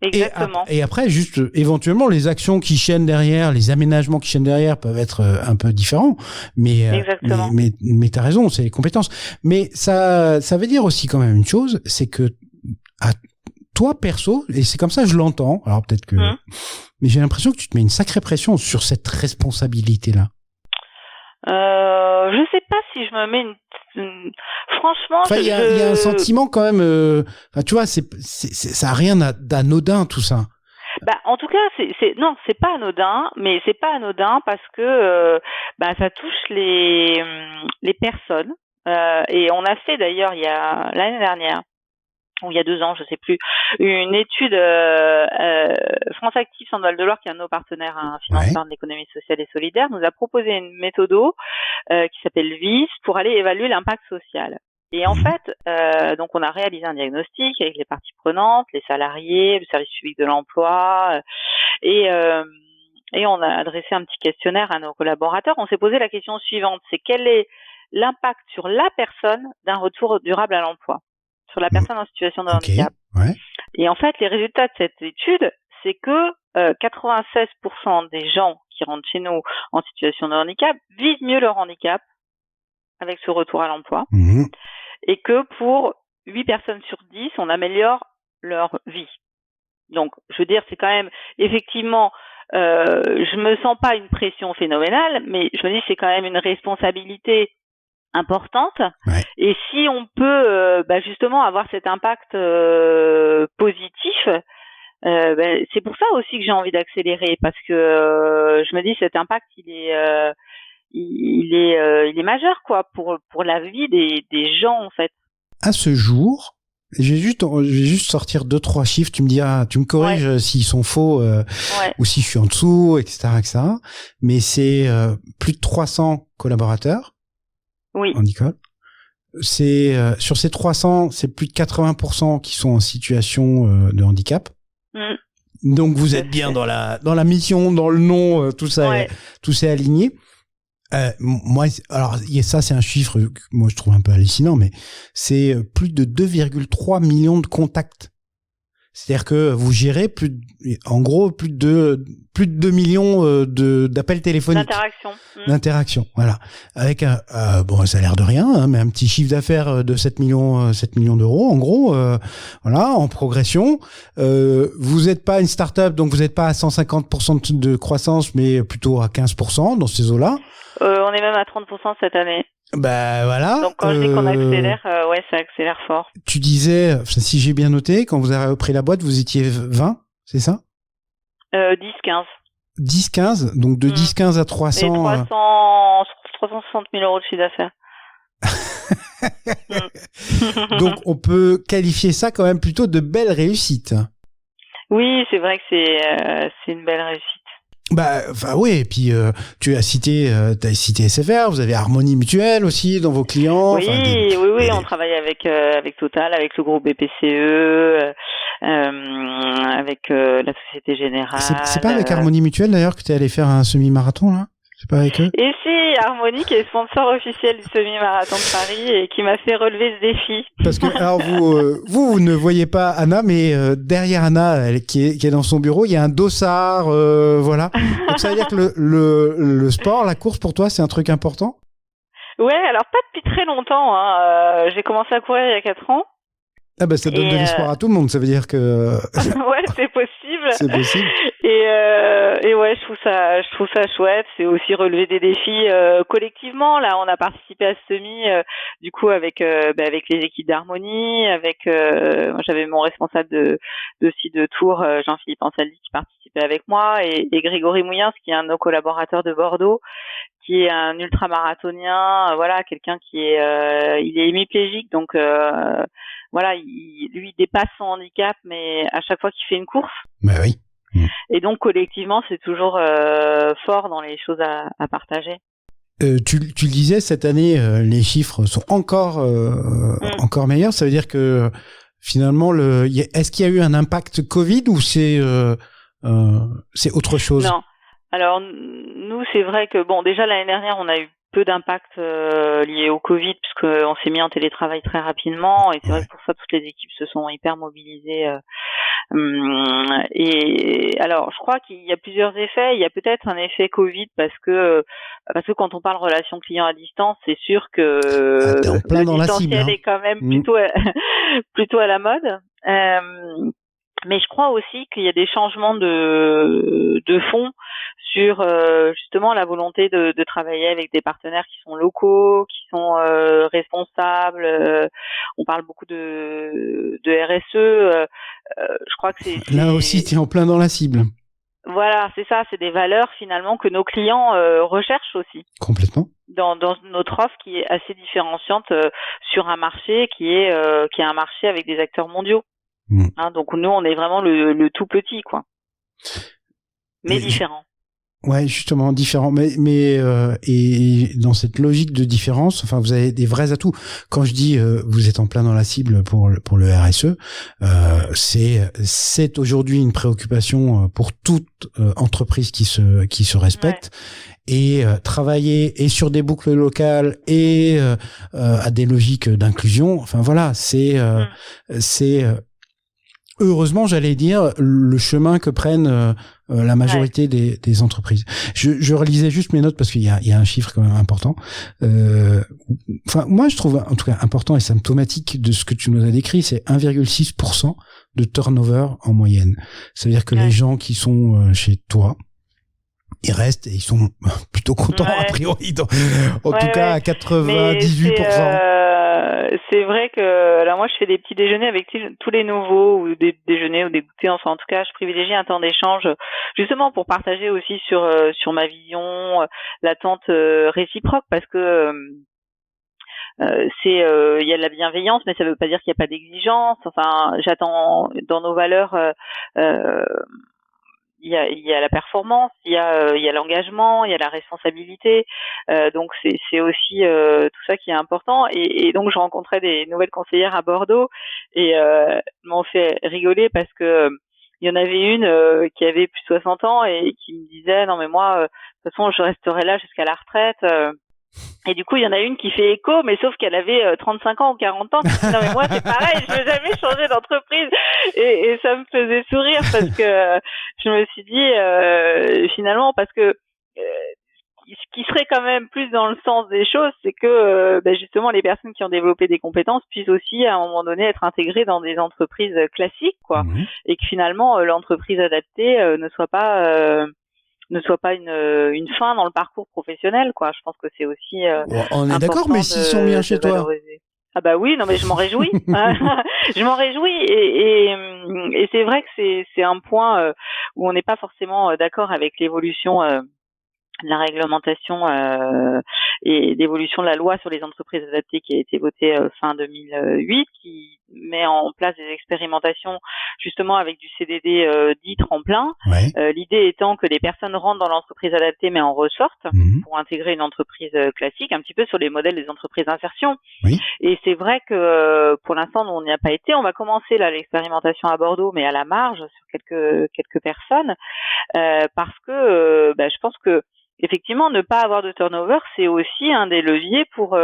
Exactement. Et après, juste éventuellement, les actions qui chaînent derrière, les aménagements qui chaînent derrière peuvent être un peu différents. Exactement. Mais t'as raison, c'est les compétences. Mais ça veut dire aussi quand même une chose, c'est que à toi perso, et c'est comme ça que je l'entends. Alors peut-être que, mais j'ai l'impression que tu te mets une sacrée pression sur cette responsabilité-là. Je sais pas si je me mets franchement, Enfin, il y a un sentiment quand même. Enfin, tu vois, ça a rien d'anodin tout ça. Bah, en tout cas, non, c'est pas anodin, mais c'est pas anodin parce que ça touche les personnes. Et on a fait d'ailleurs il y a l'année dernière ou il y a 2 ans, je sais plus, une étude France Active Centre Val de Loire, qui est un de nos partenaires, un financeur de l'économie sociale et solidaire, nous a proposé une méthode qui s'appelle VIS pour aller évaluer l'impact social. Et en fait, donc on a réalisé un diagnostic avec les parties prenantes, les salariés, le service public de l'emploi, et on a adressé un petit questionnaire à nos collaborateurs. On s'est posé la question suivante, c'est quel est l'impact sur la personne d'un retour durable à l'emploi, sur la personne en situation de handicap. Ouais. Et en fait, les résultats de cette étude, c'est que 96% des gens qui rentrent chez nous en situation de handicap vivent mieux leur handicap avec ce retour à l'emploi, et que pour 8 personnes sur 10, on améliore leur vie. Donc, je veux dire, c'est quand même, effectivement, je me sens pas une pression phénoménale, mais je me dis c'est quand même une responsabilité importante. Ouais. Et si on peut justement avoir cet impact positif, c'est pour ça aussi que j'ai envie d'accélérer, parce que je me dis cet impact il est majeur quoi pour la vie des gens en fait. À ce jour, je vais juste sortir 2-3 chiffres, tu me diras, tu me corriges s'ils sont faux ou si je suis en dessous, etc. Mais c'est plus de 300 collaborateurs. Oui. En école. C'est sur ces 300, c'est plus de 80% qui sont en situation de handicap. Donc vous êtes bien dans la mission, dans le nom, tout ça est aligné. Moi, alors ça c'est un chiffre que moi je trouve un peu hallucinant, mais c'est plus de 2,3 millions de contacts. C'est-à-dire que vous gérez plus de 2 millions d'appels téléphoniques. D'interaction, voilà. Avec ça a l'air de rien, hein, mais un petit chiffre d'affaires de 7 millions d'euros, en gros, voilà, en progression. Vous n'êtes pas une start-up, donc vous n'êtes pas à 150% de croissance, mais plutôt à 15% dans ces eaux-là. On est même à 30% cette année. Bah voilà. Donc quand je dis qu'on accélère, ça accélère fort. Tu disais, si j'ai bien noté, quand vous avez repris la boîte, vous étiez 20, c'est ça 10-15. 10-15, donc de 10-15 à 300... Et 360 000 euros de chiffre d'affaires. Donc on peut qualifier ça quand même plutôt de belle réussite. Oui, c'est vrai que c'est une belle réussite. Oui, et puis tu as cité SFR, vous avez Harmonie Mutuelle aussi dans vos clients. Oui, on travaille avec Total, avec le groupe BPCE, avec la Société Générale. C'est pas avec Harmonie Mutuelle d'ailleurs que tu es allé faire un semi-marathon là ? C'est pas avec eux ? Et c'est Harmonie qui est sponsor officiel du semi-marathon de Paris et qui m'a fait relever ce défi. Parce que alors vous ne voyez pas Anna, mais derrière Anna, qui est dans son bureau, il y a un dossard, voilà. Donc ça veut dire que le sport, la course pour toi, c'est un truc important ? Ouais, alors pas depuis très longtemps. Hein. J'ai commencé à courir il y a 4 ans. Ah ça donne de l'espoir à tout le monde, ça veut dire que... Ouais, c'est possible. C'est possible. Et ouais, je trouve ça chouette. C'est aussi relever des défis collectivement. Là, on a participé à ce semi, du coup, avec les équipes d'Harmonie, moi, j'avais mon responsable de Tours, Jean-Philippe Ansaldi, qui participait avec moi, et Grégory Mouillens, qui est un de nos collaborateurs de Bordeaux, qui est un ultramarathonien, voilà, quelqu'un qui est, il est hémiplégique, donc voilà, lui dépasse son handicap, mais à chaque fois qu'il fait une course. Bah oui. Et donc collectivement, c'est toujours fort dans les choses à partager. Tu le disais, cette année, les chiffres sont encore meilleurs. Ça veut dire que finalement, est-ce qu'il y a eu un impact Covid ou c'est autre chose ? Non. Alors nous, c'est vrai que déjà l'année dernière, on a eu peu d'impact lié au Covid, puisqu'on s'est mis en télétravail très rapidement, et c'est vrai que pour ça, toutes les équipes se sont hyper mobilisées. Et alors, je crois qu'il y a plusieurs effets. Il y a peut-être un effet Covid parce que quand on parle relation client à distance, c'est sûr que t'es en plein le dans la cible, distanciel est quand même plutôt à la mode. Mais je crois aussi qu'il y a des changements de fond sur justement la volonté de travailler avec des partenaires qui sont locaux, qui sont responsables. On parle beaucoup de RSE. Je crois que c'est là aussi, t'es en plein dans la cible. Voilà, c'est ça, c'est des valeurs finalement que nos clients recherchent aussi. Complètement. Dans notre offre qui est assez différenciante sur un marché qui est un marché avec des acteurs mondiaux. Hein, donc nous, on est vraiment le tout petit, quoi. Mais différent. Ouais, justement, différent. Mais et dans cette logique de différence, enfin, vous avez des vrais atouts. Quand je dis vous êtes en plein dans la cible pour le RSE, c'est aujourd'hui une préoccupation pour toute entreprise qui se respecte. Ouais. Et travailler et sur des boucles locales et à des logiques d'inclusion. Enfin voilà, c'est heureusement, j'allais dire, le chemin que prennent la majorité des entreprises. Je relisais juste mes notes parce qu'il y a un chiffre quand même important. Enfin, moi, je trouve en tout cas important et symptomatique de ce que tu nous as décrit, c'est 1,6% de turnover en moyenne. Ça veut dire que les gens qui sont chez toi, ils restent et ils sont plutôt contents a priori. En tout cas, à 98%. C'est vrai que là, moi, je fais des petits déjeuners avec tous les nouveaux, ou des déjeuners ou des goûters. Enfin, en tout cas, je privilégie un temps d'échange justement pour partager aussi sur ma vision, l'attente réciproque, parce que il y a de la bienveillance, mais ça veut pas dire qu'il n'y a pas d'exigence. Enfin, j'attends dans nos valeurs. Il y a la performance, il y a l'engagement, il y a la responsabilité. Donc c'est aussi tout ça qui est important. Et donc je rencontrais des nouvelles conseillères à Bordeaux et m'ont fait rigoler parce que il y en avait une qui avait plus de 60 ans et qui me disait non mais moi de toute façon je resterai là jusqu'à la retraite. Et du coup, il y en a une qui fait écho, mais sauf qu'elle avait 35 ans ou 40 ans. Non, mais moi, c'est pareil, je veux jamais changer d'entreprise. Et ça me faisait sourire parce que je me suis dit, finalement, parce que ce qui serait quand même plus dans le sens des choses, c'est que justement, les personnes qui ont développé des compétences puissent aussi, à un moment donné, être intégrées dans des entreprises classiques, quoi. Et que finalement, l'entreprise adaptée ne soit pas une fin dans le parcours professionnel, quoi. Je pense que c'est aussi on est d'accord, mais s'ils sont bien chez toi. Ah bah oui, non mais je m'en réjouis. Je m'en réjouis et c'est vrai que c'est un point où on n'est pas forcément d'accord avec l'évolution de la réglementation et d'évolution de la loi sur les entreprises adaptées qui a été votée fin 2008, qui met en place des expérimentations justement avec du CDD dit tremplin. L'idée étant que les personnes rentrent dans l'entreprise adaptée mais en ressortent pour intégrer une entreprise classique, un petit peu sur les modèles des entreprises d'insertion. Et c'est vrai que pour l'instant on n'y a pas été. On va commencer là l'expérimentation à Bordeaux, mais à la marge sur quelques personnes parce que je pense que effectivement, ne pas avoir de turnover, c'est aussi un des leviers pour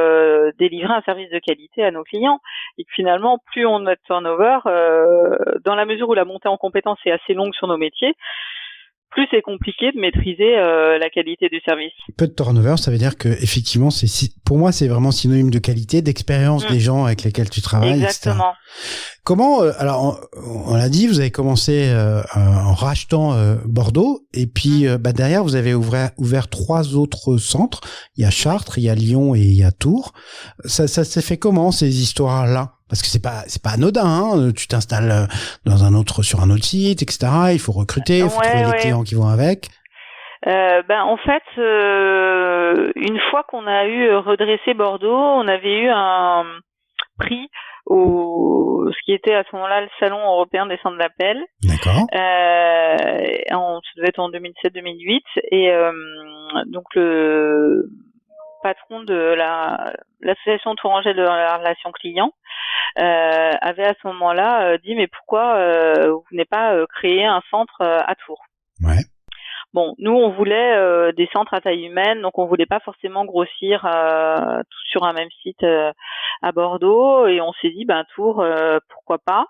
délivrer un service de qualité à nos clients. Et que finalement, plus on a de turnover, dans la mesure où la montée en compétences est assez longue sur nos métiers, plus c'est compliqué de maîtriser la qualité du service. Peu de turnover, ça veut dire que effectivement, pour moi, c'est vraiment synonyme de qualité, d'expérience des gens avec lesquels tu travailles. Exactement. Etc. Comment, alors, on l'a dit, vous avez commencé en rachetant Bordeaux, et puis derrière, vous avez ouvert 3 autres centres. Il y a Chartres, il y a Lyon et il y a Tours. Ça s'est fait comment, ces histoires-là? Parce que c'est pas anodin, hein. Tu t'installes sur un autre site, etc. Il faut recruter, il faut trouver les clients qui vont avec. En fait, une fois qu'on a eu redressé Bordeaux, on avait eu un prix ce qui était à ce moment-là le Salon européen des centres d'appel. D'accord. Ça devait être en 2007-2008 et donc le patron de l'association Tourangeau de la relation client avait à ce moment-là dit mais pourquoi vous n'avez pas créé un centre à Tours. Bon, nous, on voulait des centres à taille humaine, donc on voulait pas forcément grossir tout sur un même site à Bordeaux, et on s'est dit, Tours, pourquoi pas.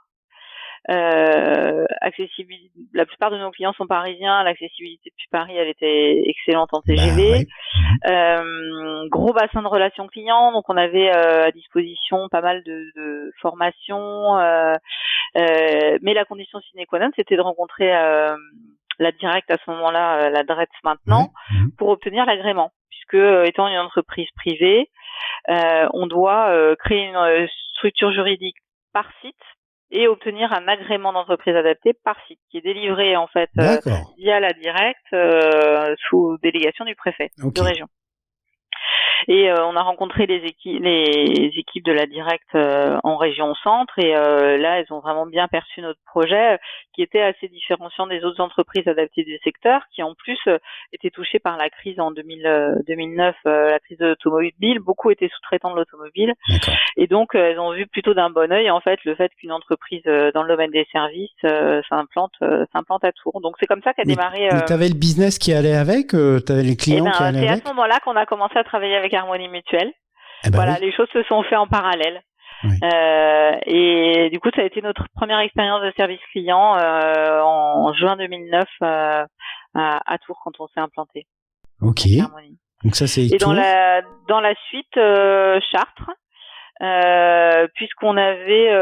Accessibilité. La plupart de nos clients sont parisiens. L'accessibilité depuis Paris, elle était excellente en TGV. Gros bassin de relations clients, donc on avait à disposition pas mal de formations. Mais la condition sine qua non, c'était de rencontrer la directe à ce moment-là, la DRETS maintenant, pour obtenir l'agrément, puisque étant une entreprise privée, on doit créer une structure juridique par site et obtenir un agrément d'entreprise adaptée par site, qui est délivré en fait via la directe sous délégation du préfet de région. Et on a rencontré les équipes de la directe en région centre, et là elles ont vraiment bien perçu notre projet qui était assez différenciant des autres entreprises adaptées du secteur, qui en plus étaient touchées par la crise en 2009, la crise de l'automobile. Beaucoup étaient sous-traitants de l'automobile, et donc elles ont vu plutôt d'un bon œil en fait le fait qu'une entreprise dans le domaine des services s'implante à Tours. Donc c'est comme ça qu'a démarré. Mais t'avais le business qui allait avec, t'avais les clients qui allaient avec. C'est à ce moment-là qu'on a commencé à travailler avec Harmonie Mutuelle. Les choses se sont faites en parallèle. Et du coup, ça a été notre première expérience de service client en juin 2009 à Tours, quand on s'est implanté. Ok. Donc ça, c'est et dans la suite, Chartres, puisqu'on avait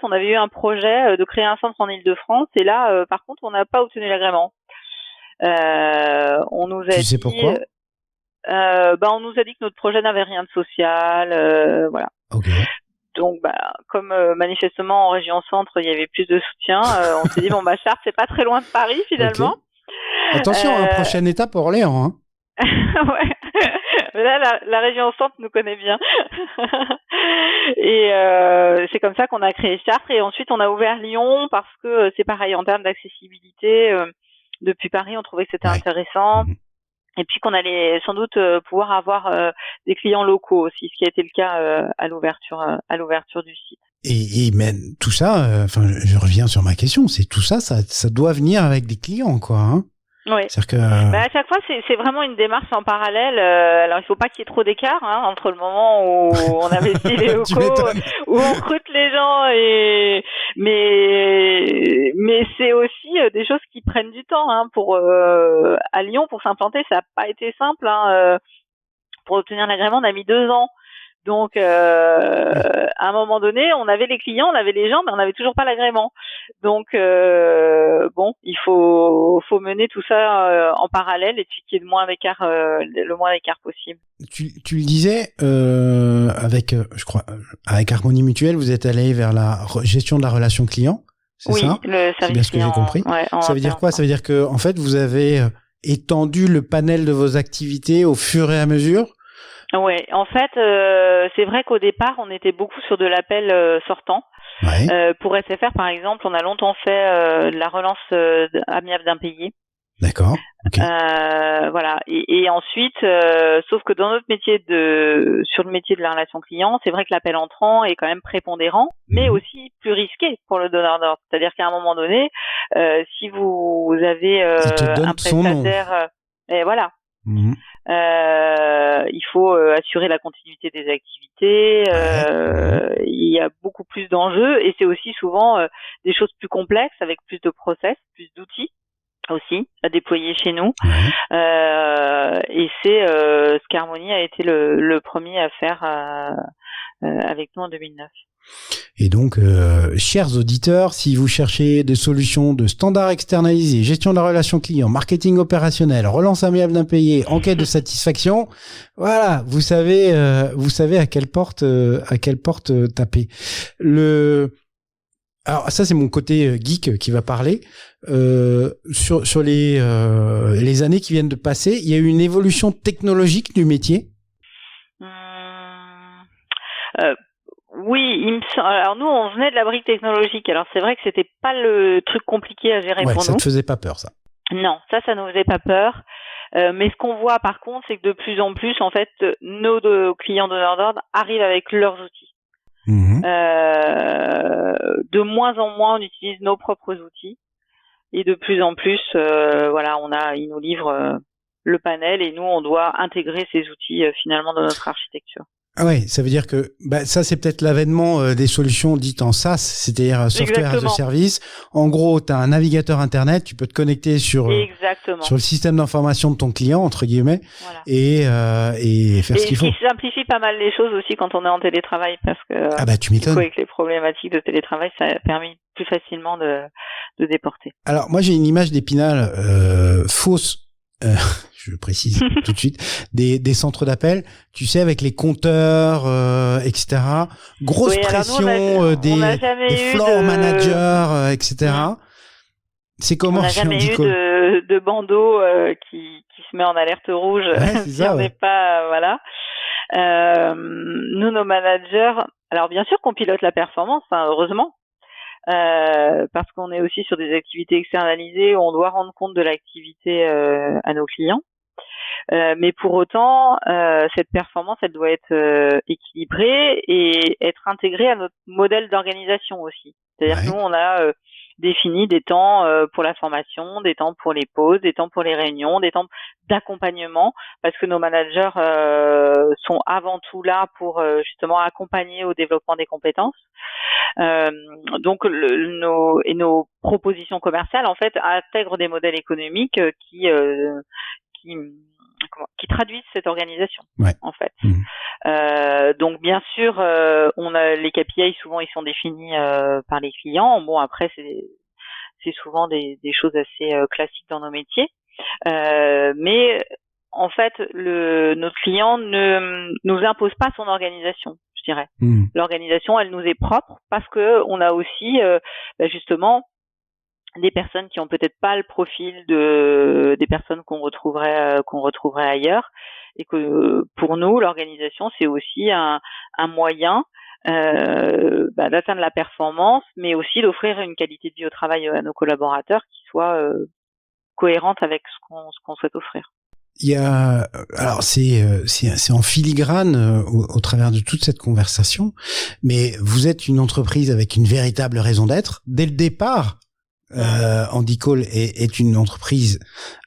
on avait eu un projet de créer un centre en Île-de-France, et là par contre on n'a pas obtenu l'agrément. On nous a tu sais pourquoi? On nous a dit que notre projet n'avait rien de social, voilà. Donc comme manifestement en région centre il y avait plus de soutien, on s'est dit Chartres c'est pas très loin de Paris finalement. Attention, prochaine étape Orléans, hein. Ouais. Mais là, la région centre nous connaît bien. Et c'est comme ça qu'on a créé Chartres. Et ensuite, on a ouvert Lyon parce que c'est pareil en termes d'accessibilité. Depuis Paris, on trouvait que c'était intéressant. Et puis qu'on allait sans doute pouvoir avoir des clients locaux aussi, ce qui a été le cas à l'ouverture du site. Et mais tout ça, je reviens sur ma question, c'est tout ça, ça doit venir avec des clients, quoi, hein. Oui. À chaque fois, c'est vraiment une démarche en parallèle. Alors, il faut pas qu'il y ait trop d'écart entre le moment où on investit les locaux, où on recrute les gens, mais c'est aussi des choses qui prennent du temps. Pour à Lyon, pour s'implanter, ça n'a pas été simple. Pour obtenir l'agrément, on a mis 2 ans. Donc, à un moment donné, on avait les clients, on avait les gens, mais on n'avait toujours pas l'agrément. Donc, il faut mener tout ça en parallèle, et puis qu'il y ait le moins d'écart possible. Tu le disais, je crois, avec Harmonie Mutuelle, vous êtes allé vers la gestion de la relation client, c'est ça? Oui, le service client. C'est bien ce que j'ai compris. Ouais, ça veut dire quoi? Ça veut dire que, en fait, vous avez étendu le panel de vos activités au fur et à mesure? Ouais, en fait, c'est vrai qu'au départ, on était beaucoup sur de l'appel sortant. Pour SFR, par exemple, on a longtemps fait de la relance amiable d'impayés. D'accord. Okay. Voilà. Et ensuite, sauf que dans notre métier sur le métier de la relation client, c'est vrai que l'appel entrant est quand même prépondérant, mais aussi plus risqué pour le donneur d'ordre. C'est-à-dire qu'à un moment donné, si vous avez un prestataire, et voilà. Il faut assurer la continuité des activités. Il y a beaucoup plus d'enjeux, et c'est aussi souvent des choses plus complexes, avec plus de process, plus d'outils aussi à déployer chez nous. Et c'est ce qu'Harmonie a été le premier à faire avec nous en 2009. Et donc, chers auditeurs, si vous cherchez des solutions de standards externalisés, gestion de la relation client, marketing opérationnel, relance amiable d'impayés, enquête de satisfaction, voilà, vous savez à quelle porte taper. Alors ça, c'est mon côté geek qui va parler. Sur les années qui viennent de passer, il y a eu une évolution technologique du métier. Oui, alors nous, on venait de la brique technologique. Alors c'est vrai que c'était pas le truc compliqué à gérer pour nous. Ça te faisait pas peur, ça? Non, ça nous faisait pas peur. Mais ce qu'on voit par contre, c'est que de plus en plus, en fait, nos clients donneurs d'ordre arrivent avec leurs outils. De moins en moins, on utilise nos propres outils. Et de plus en plus, ils nous livrent le panel et nous, on doit intégrer ces outils finalement dans notre architecture. Ah ouais, ça veut dire que ça c'est peut-être l'avènement des solutions dites en SaaS, c'est-à-dire Software as a Service. En gros, tu as un navigateur internet, tu peux te connecter sur le système d'information de ton client entre guillemets et faire ce qu'il faut. Et qui simplifie pas mal les choses aussi quand on est en télétravail parce que tu m'étonnes. Avec les problématiques de télétravail, ça a permis plus facilement de déporter. Alors moi j'ai une image d'Épinal fausse. Je précise tout de suite, des centres d'appel, tu sais, avec les compteurs, etc. Grosse pression, des floor managers, etc. C'est comment? On n'a jamais eu de bandeau qui se met en alerte rouge si on n'est pas, nous, nos managers, alors bien sûr qu'on pilote la performance, heureusement. Parce qu'on est aussi sur des activités externalisées où on doit rendre compte de l'activité à nos clients. Mais pour autant, cette performance, elle doit être équilibrée et être intégrée à notre modèle d'organisation aussi. C'est-à-dire que nous, on a défini des temps pour la formation, des temps pour les pauses, des temps pour les réunions, des temps d'accompagnement, parce que nos managers sont avant tout là pour justement accompagner au développement des compétences. Donc nos propositions commerciales en fait intègrent des modèles économiques qui traduisent cette organisation en fait. Donc bien sûr on a les KPI, souvent ils sont définis par les clients. Bon après c'est souvent des choses assez classiques dans nos métiers, mais en fait notre client ne nous impose pas son organisation, je dirais. L'organisation, elle nous est propre parce que on a aussi justement des personnes qui ont peut-être pas le profil des personnes qu'on retrouverait ailleurs, et que pour nous l'organisation c'est aussi un moyen d'atteindre la performance, mais aussi d'offrir une qualité de vie au travail à nos collaborateurs qui soit cohérente avec ce qu'on souhaite offrir. Il y a, alors c'est en filigrane au travers de toute cette conversation, mais vous êtes une entreprise avec une véritable raison d'être. Dès le départ, Handycall est une entreprise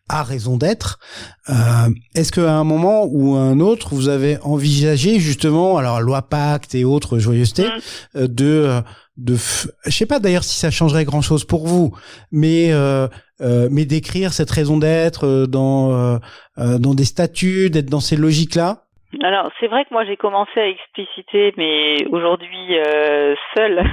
à raison d'être. Est-ce qu'à un moment ou à un autre, vous avez envisagé justement, alors loi Pacte et autres joyeusetés, je sais pas d'ailleurs si ça changerait grand chose pour vous, mais d'écrire cette raison d'être dans des statuts, d'être dans ces logiques-là? Alors, c'est vrai que moi, j'ai commencé à expliciter, mais aujourd'hui, seule,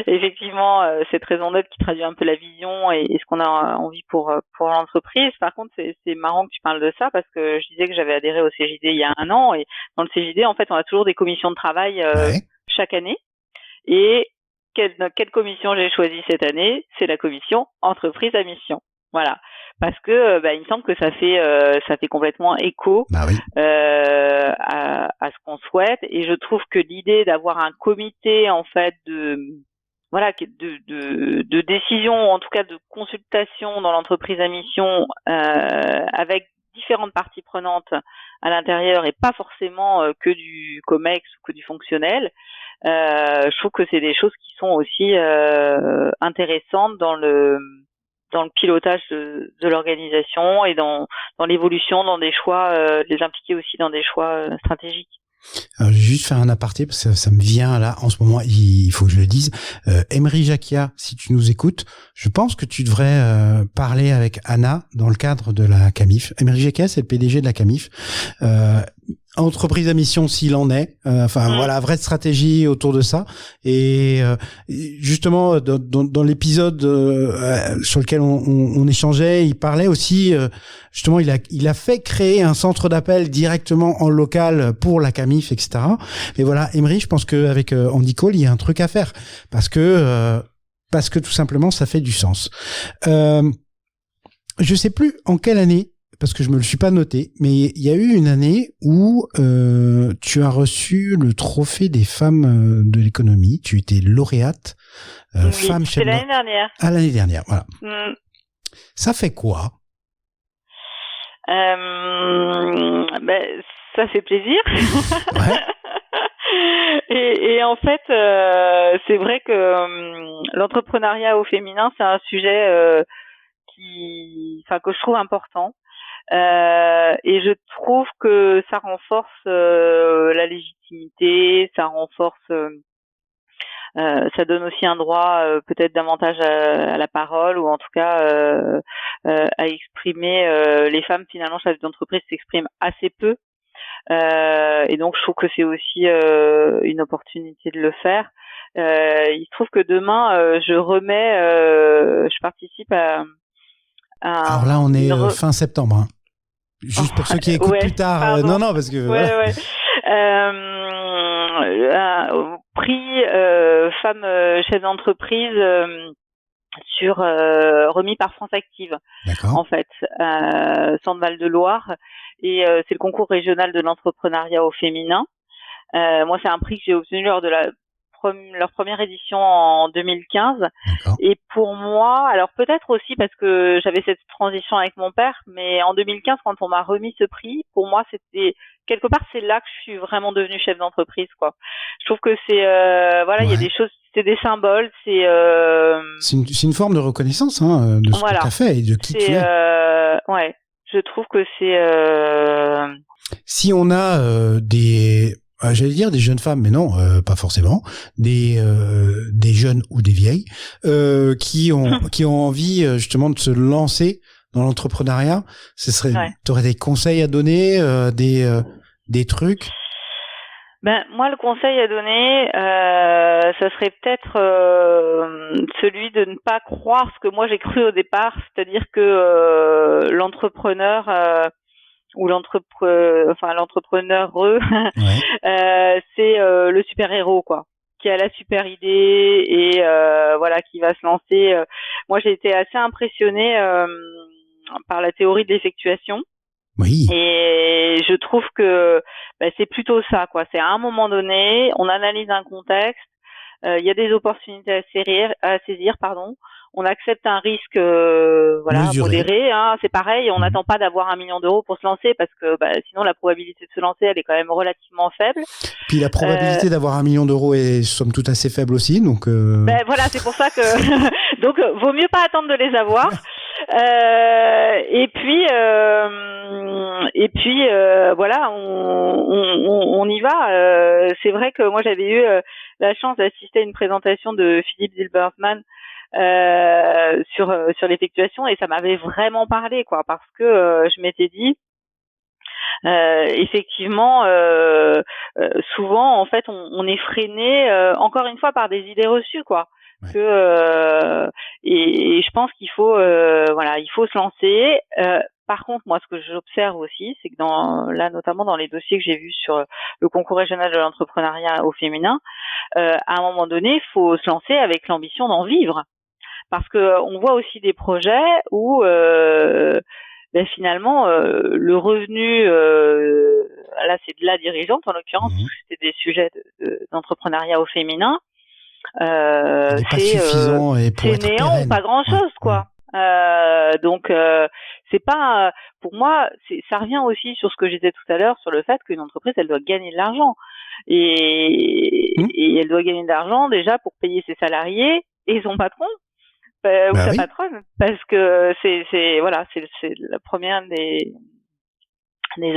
effectivement, cette raison d'être qui traduit un peu la vision et ce qu'on a envie pour l'entreprise. Par contre, c'est marrant que tu parles de ça parce que je disais que j'avais adhéré au CJD il y a 1 an, et dans le CJD, en fait, on a toujours des commissions de travail chaque année. Et quelle commission j'ai choisie cette année? C'est la commission entreprise à mission. Voilà. Parce que il me semble que ça fait complètement écho à ce qu'on souhaite, et je trouve que l'idée d'avoir un comité en fait de décision, en tout cas de consultation dans l'entreprise à mission, avec différentes parties prenantes à l'intérieur et pas forcément que du COMEX ou que du fonctionnel, je trouve que c'est des choses qui sont aussi intéressantes dans le pilotage de l'organisation et dans l'évolution, dans des choix, les impliquer aussi dans des choix stratégiques. Alors, je vais juste faire un aparté parce que ça me vient là en ce moment, il faut que je le dise. Emery Jacquia, si tu nous écoutes, je pense que tu devrais parler avec Anna dans le cadre de la CAMIF. Emery Jacquia, c'est le PDG de la CAMIF. Entreprise à mission s'il en est, voilà, vraie stratégie autour de ça. Et justement dans l'épisode sur lequel on échangeait, il parlait aussi justement, il a fait créer un centre d'appel directement en local pour la CAMIF, etc. Mais voilà, Emery, je pense qu'avec Handycall, il y a un truc à faire parce que tout simplement ça fait du sens. Je sais plus en quelle année, parce que je me le suis pas noté, mais il y a eu une année où tu as reçu le trophée des femmes de l'économie. Tu étais lauréate femme chef. C'était l'année dernière. Ah, l'année dernière, voilà. Ça fait quoi? Ça fait plaisir. Ouais. Et en fait, c'est vrai que l'entrepreneuriat au féminin, c'est un sujet que je trouve important. Et je trouve que ça renforce la légitimité, ça renforce, ça donne aussi un droit peut-être davantage à la parole, ou en tout cas à exprimer. Les femmes finalement chefs d'entreprise s'expriment assez peu, et donc je trouve que c'est aussi une opportunité de le faire. Il se trouve que demain je participe à Alors là, on est fin septembre. Hein. Juste pour ceux qui écoutent plus tard. Non, parce que... Ouais. Prix femme chef d'entreprise remis par France Active. D'accord. En fait, Centre Val de Loire. Et c'est le concours régional de l'entrepreneuriat au féminin. Moi, c'est un prix que j'ai obtenu lors de leur première édition en 2015. D'accord. Et pour moi, alors peut-être aussi parce que j'avais cette transition avec mon père, mais en 2015, quand on m'a remis ce prix, pour moi, c'était quelque part, c'est là que je suis vraiment devenue chef d'entreprise, quoi. Je trouve que c'est il y a des choses, c'est des symboles, c'est une forme de reconnaissance de ce que tu as fait et de qui tu es. Ouais, je trouve que c'est si on a j'allais dire des jeunes femmes, mais non, pas forcément. Des jeunes ou des vieilles qui ont envie justement de se lancer dans l'entrepreneuriat. T'aurais des conseils à donner, des trucs? Ben moi, le conseil à donner, ça serait peut-être celui de ne pas croire ce que moi j'ai cru au départ, c'est-à-dire que l'entrepreneur ou l'entrepreneur c'est le super héros, quoi, qui a la super idée et qui va se lancer. Moi, j'ai été assez impressionnée par la théorie de l'effectuation. Oui. Et je trouve que c'est plutôt ça, quoi. C'est à un moment donné, on analyse un contexte, il y a des opportunités à saisir, on accepte un risque modéré, hein, c'est pareil, on n'attend pas d'avoir 1 million d'euros pour se lancer, parce que sinon la probabilité de se lancer, elle est quand même relativement faible. Puis la probabilité d'avoir 1 million d'euros est somme toute assez faible aussi, donc c'est pour ça que donc vaut mieux pas attendre de les avoir. Et puis on y va. C'est vrai que moi j'avais eu la chance d'assister à une présentation de Philippe Zilberman sur l'effectuation, et ça m'avait vraiment parlé, quoi, parce que je m'étais dit effectivement souvent en fait on est freiné encore une fois par des idées reçues, quoi. Ouais. Et je pense qu'il faut il faut se lancer. Par contre, moi, ce que j'observe aussi, c'est que notamment dans les dossiers que j'ai vus sur le concours régional de l'entrepreneuriat au féminin, à un moment donné, il faut se lancer avec l'ambition d'en vivre, parce que on voit aussi des projets où finalement le revenu, là c'est de la dirigeante en l'occurrence, c'était des sujets d'entrepreneuriat au féminin. C'est suffisant et pour être néant pérenne. Ou pas grand chose, quoi. Donc c'est pas, pour moi, ça revient aussi sur ce que je disais tout à l'heure, sur le fait qu'une entreprise, elle doit gagner de l'argent, et elle doit gagner de l'argent déjà pour payer ses salariés et son patron ou sa patronne, parce que c'est la première des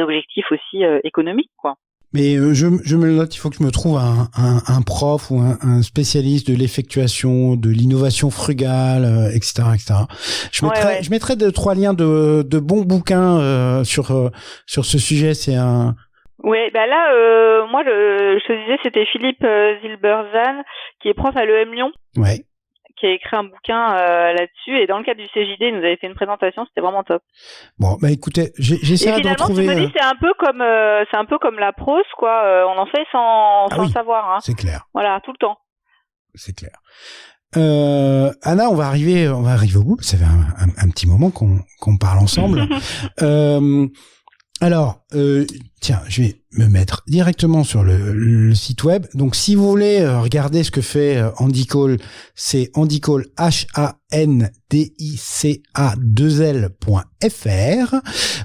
objectifs aussi économiques, quoi. Mais je me le note, il faut que je me trouve un prof ou un spécialiste de l'effectuation, de l'innovation frugale, etc., etc. Je mettrai 2-3 liens de bons bouquins sur ce sujet. C'est un... Oui, là, moi, je te disais, c'était Philippe Zilberzan, qui est prof à l'EM Lyon. Ouais. Qui a écrit un bouquin là-dessus, et dans le cadre du CJD, il nous avait fait une présentation, c'était vraiment top. Bon, écoutez, j'essaierai de retrouver... Et finalement, c'est un peu comme la prose, quoi. On en fait sans savoir. Hein. C'est clair. Voilà, tout le temps. C'est clair. Anna, on va arriver au bout. Ça fait un petit moment qu'on parle ensemble. Alors, tiens, je vais me mettre directement sur le site web. Donc, si vous voulez regarder ce que fait Handical, c'est Handical, HANDICA2L.fr.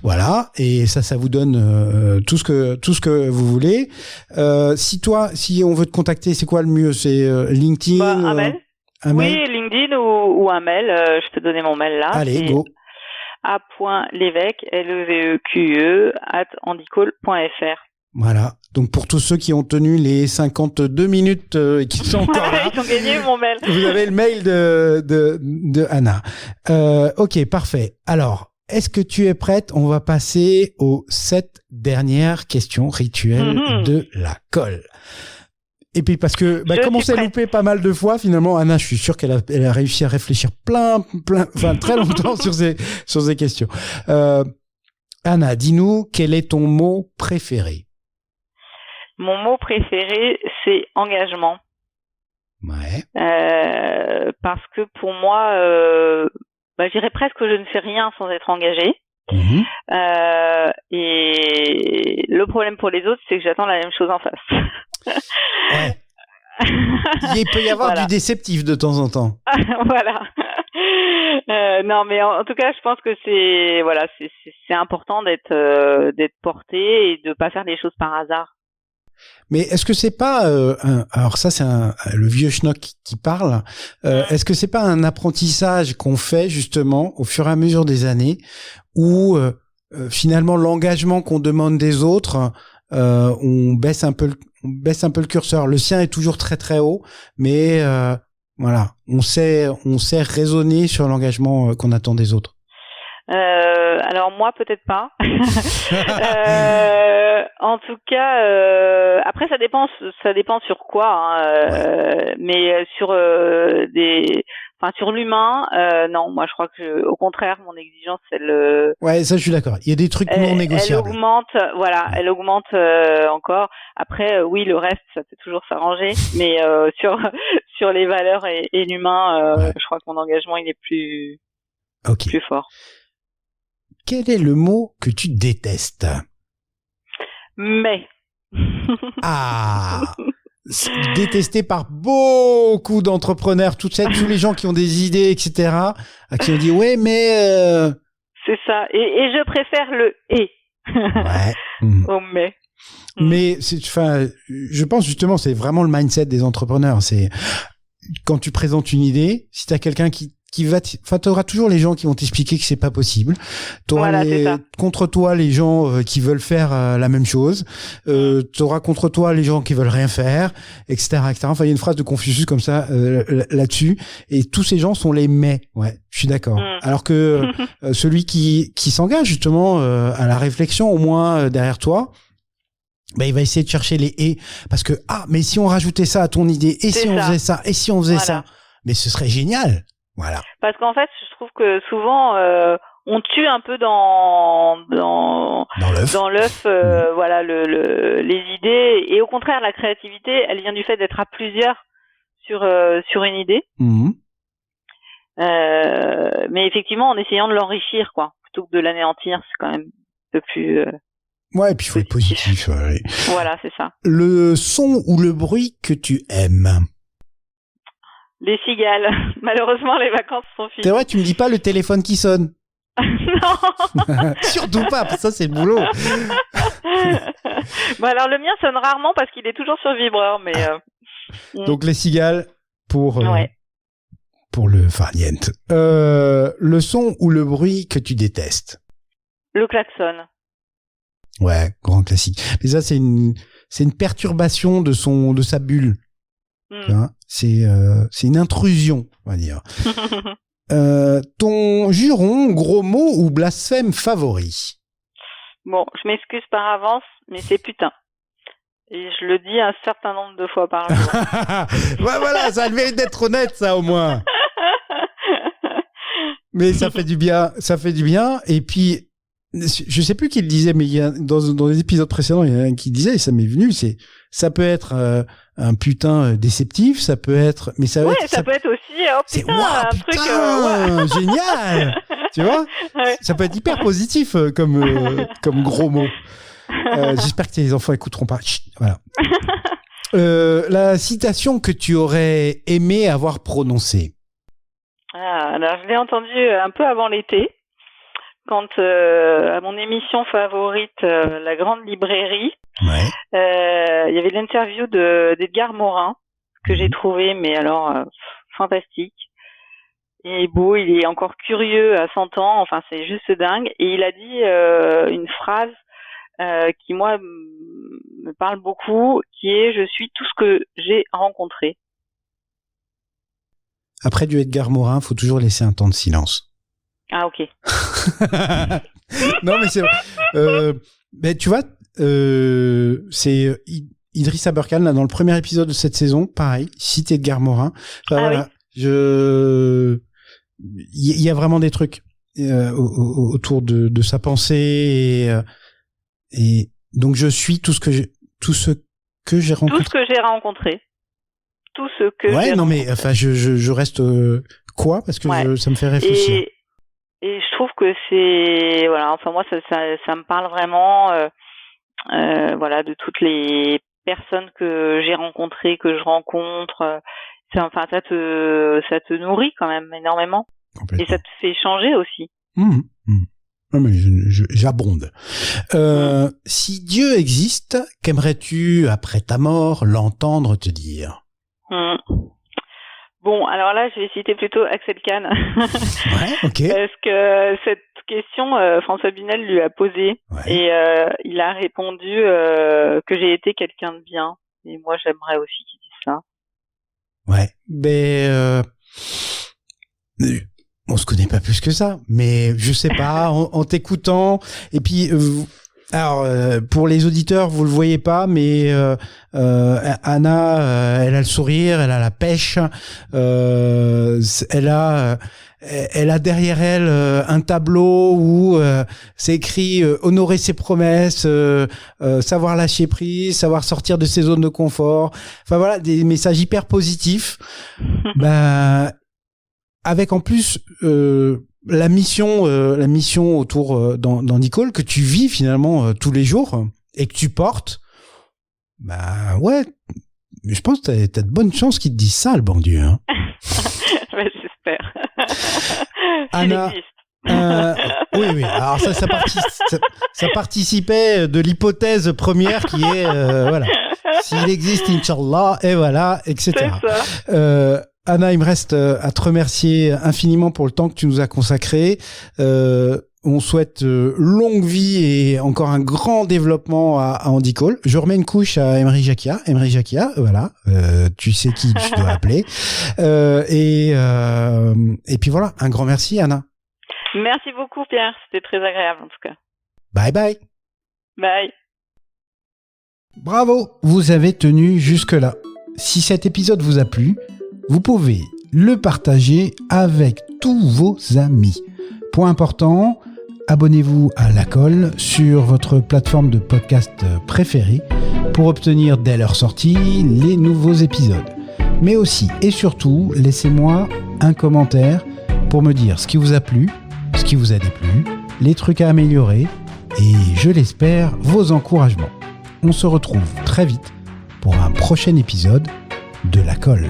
Voilà. Et ça vous donne tout ce que vous voulez. Si on veut te contacter, c'est quoi le mieux? C'est LinkedIn? Un mail. Un Oui, mail? LinkedIn ou un mail. Je peux donner mon mail là. Allez, C'est go. a.levesque, Leveque, @handicall.fr. Voilà. Donc pour tous ceux qui ont tenu les 52 minutes et qui sont encore Voilà, là, ils ont gagné mon mail. vous avez le mail de Anna. Ok, parfait. Alors, est-ce que tu es prête? On va passer aux 7 dernières questions rituelles de la colle. Et puis parce que comme on s'est loupé pas mal de fois, finalement, Anna, je suis sûr qu'elle a réussi à réfléchir très longtemps sur ces questions. Anna, dis-nous, quel est ton mot préféré? Mon mot préféré, c'est engagement. Ouais. Parce que pour moi, je dirais presque que je ne fais rien sans être engagée. Mmh. Et le problème pour les autres, c'est que j'attends la même chose en face. Ouais. Il peut y avoir du déceptif de temps en temps. Voilà. Non, mais en tout cas, je pense que c'est important d'être porté et de pas faire des choses par hasard. Mais est-ce que c'est pas alors ça c'est le vieux schnock qui parle. Est-ce que c'est pas un apprentissage qu'on fait justement au fur et à mesure des années où finalement l'engagement qu'on demande des autres, on baisse un peu le curseur. Le sien est toujours très très haut, mais voilà, on sait raisonner sur l'engagement qu'on attend des autres. Alors moi peut-être pas. En tout cas, après ça dépend sur quoi, mais sur sur l'humain, non, moi je crois que au contraire mon exigence elle. Ouais, ça je suis d'accord. Il y a des trucs non négociables. Elle augmente encore. Après oui le reste ça peut toujours s'arranger, mais sur les valeurs et l'humain, je crois que mon engagement il est plus fort. Quel est le mot que tu détestes? Mais. Ah, détesté par beaucoup d'entrepreneurs, tous les gens qui ont des idées, etc., à qui on dit ouais, mais. C'est ça. Et je préfère le et. Ouais. Au mais. Mais je pense justement, c'est vraiment le mindset des entrepreneurs. C'est quand tu présentes une idée, si t'as quelqu'un qui t'auras toujours les gens qui vont t'expliquer que c'est pas possible. T'auras contre toi les gens qui veulent faire la même chose. T'auras contre toi les gens qui veulent rien faire, etc., etc. Enfin, il y a une phrase de Confucius comme ça là-dessus. Et tous ces gens sont les mais. Ouais, je suis d'accord. Alors que celui qui s'engage justement à la réflexion, au moins derrière toi. Il va essayer de chercher les et parce que mais si on rajoutait ça à ton idée et si on faisait ça et si on faisait ça, mais ce serait génial. Voilà. Parce qu'en fait, je trouve que souvent on tue un peu dans l'œuf voilà les idées et au contraire la créativité, elle vient du fait d'être à plusieurs sur une idée. Mais effectivement en essayant de l'enrichir quoi, plutôt que de l'anéantir, c'est quand même un peu plus ouais, et puis il faut être positif. Ouais. Voilà, c'est ça. Le son ou le bruit que tu aimes? Les cigales. Malheureusement, les vacances sont finies. C'est vrai, tu me dis pas le téléphone qui sonne. Non. Surtout pas, ça c'est le boulot. Alors le mien sonne rarement parce qu'il est toujours sur vibreur, mais. Donc les cigales pour le farniente. Le son ou le bruit que tu détestes? Le klaxon. Ouais, grand classique. Mais ça c'est une perturbation de sa bulle. C'est une intrusion, on va dire. Ton juron, gros mot ou blasphème favori? Bon, je m'excuse par avance, mais c'est putain. Et je le dis un certain nombre de fois par jour. Ouais, voilà, ça a le mérite d'être honnête, ça, au moins. Mais ça fait du bien. Et puis, je sais plus qui le disait, mais il y a, dans les épisodes précédents, il y en a un qui disait, et ça m'est venu, ça peut être un putain déceptif, ça peut être, mais ça peut être aussi, un truc, génial, tu vois, ça peut être hyper positif comme gros mot. J'espère que tes enfants écouteront pas. Chut, voilà. La citation que tu aurais aimé avoir prononcée. Alors je l'ai entendue un peu avant l'été. Quand à mon émission favorite, La Grande Librairie, il y avait l'interview d'Edgar Morin que j'ai trouvé, mais alors fantastique. Il est beau, il est encore curieux à 100 ans, enfin c'est juste dingue. Et il a dit une phrase qui moi me parle beaucoup, qui est « Je suis tout ce que j'ai rencontré ». Après du Edgar Morin, faut toujours laisser un temps de silence. Ah ok. Non mais c'est vrai. Mais tu vois, c'est Idriss Aberkan là dans le premier épisode de cette saison, pareil, cite Edgar Morin. Enfin, voilà, oui. Il y a vraiment des trucs autour de sa pensée et donc je suis tout ce que j'ai rencontré. Tout ce que j'ai rencontré. Tout ce que ouais, non mais enfin je reste quoi parce que ça me fait réfléchir. Et je trouve que c'est voilà, enfin moi ça me parle vraiment voilà, de toutes les personnes que j'ai rencontrées, que je rencontre. Enfin ça te nourrit quand même énormément et ça te fait changer aussi. Non mais j'abonde. Si Dieu existe, qu'aimerais-tu après ta mort l'entendre te dire? Bon, alors là, je vais citer plutôt Axel Kahn. Ouais, ok. Parce que cette question, François Bunel lui a posée et il a répondu que j'ai été quelqu'un de bien. Et moi, j'aimerais aussi qu'il dise ça. Ouais, mais on se connaît pas plus que ça, mais je sais pas, en t'écoutant, et puis alors pour les auditeurs vous le voyez pas, mais Anna, elle a le sourire, elle a la pêche, elle a derrière elle un tableau où c'est écrit honorer ses promesses, savoir lâcher prise, savoir sortir de ses zones de confort. Enfin voilà, des messages hyper positifs. Ben avec en plus la mission autour d'Handicall que tu vis finalement tous les jours et que tu portes. Bah ouais, je pense que t'as de bonnes chances qu'ils te disent ça, le bon Dieu. Hein. Ouais, j'espère. Anna, oui. Alors ça participait de l'hypothèse première qui est voilà, s'il existe, Inch'Allah, et voilà, etc. C'est ça. Anna, il me reste à te remercier infiniment pour le temps que tu nous as consacré. On souhaite longue vie et encore un grand développement à Handicall. Je remets une couche à Emery Jacquia. Emery Jacquia, voilà, tu sais qui tu dois appeler. Et puis voilà, un grand merci, Anna. Merci beaucoup, Pierre. C'était très agréable, en tout cas. Bye bye. Bye. Bravo, vous avez tenu jusque-là. Si cet épisode vous a plu, vous pouvez le partager avec tous vos amis. Point important, abonnez-vous à La Colle sur votre plateforme de podcast préférée pour obtenir dès leur sortie les nouveaux épisodes. Mais aussi et surtout, laissez-moi un commentaire pour me dire ce qui vous a plu, ce qui vous a déplu, les trucs à améliorer et, je l'espère, vos encouragements. On se retrouve très vite pour un prochain épisode de La Colle.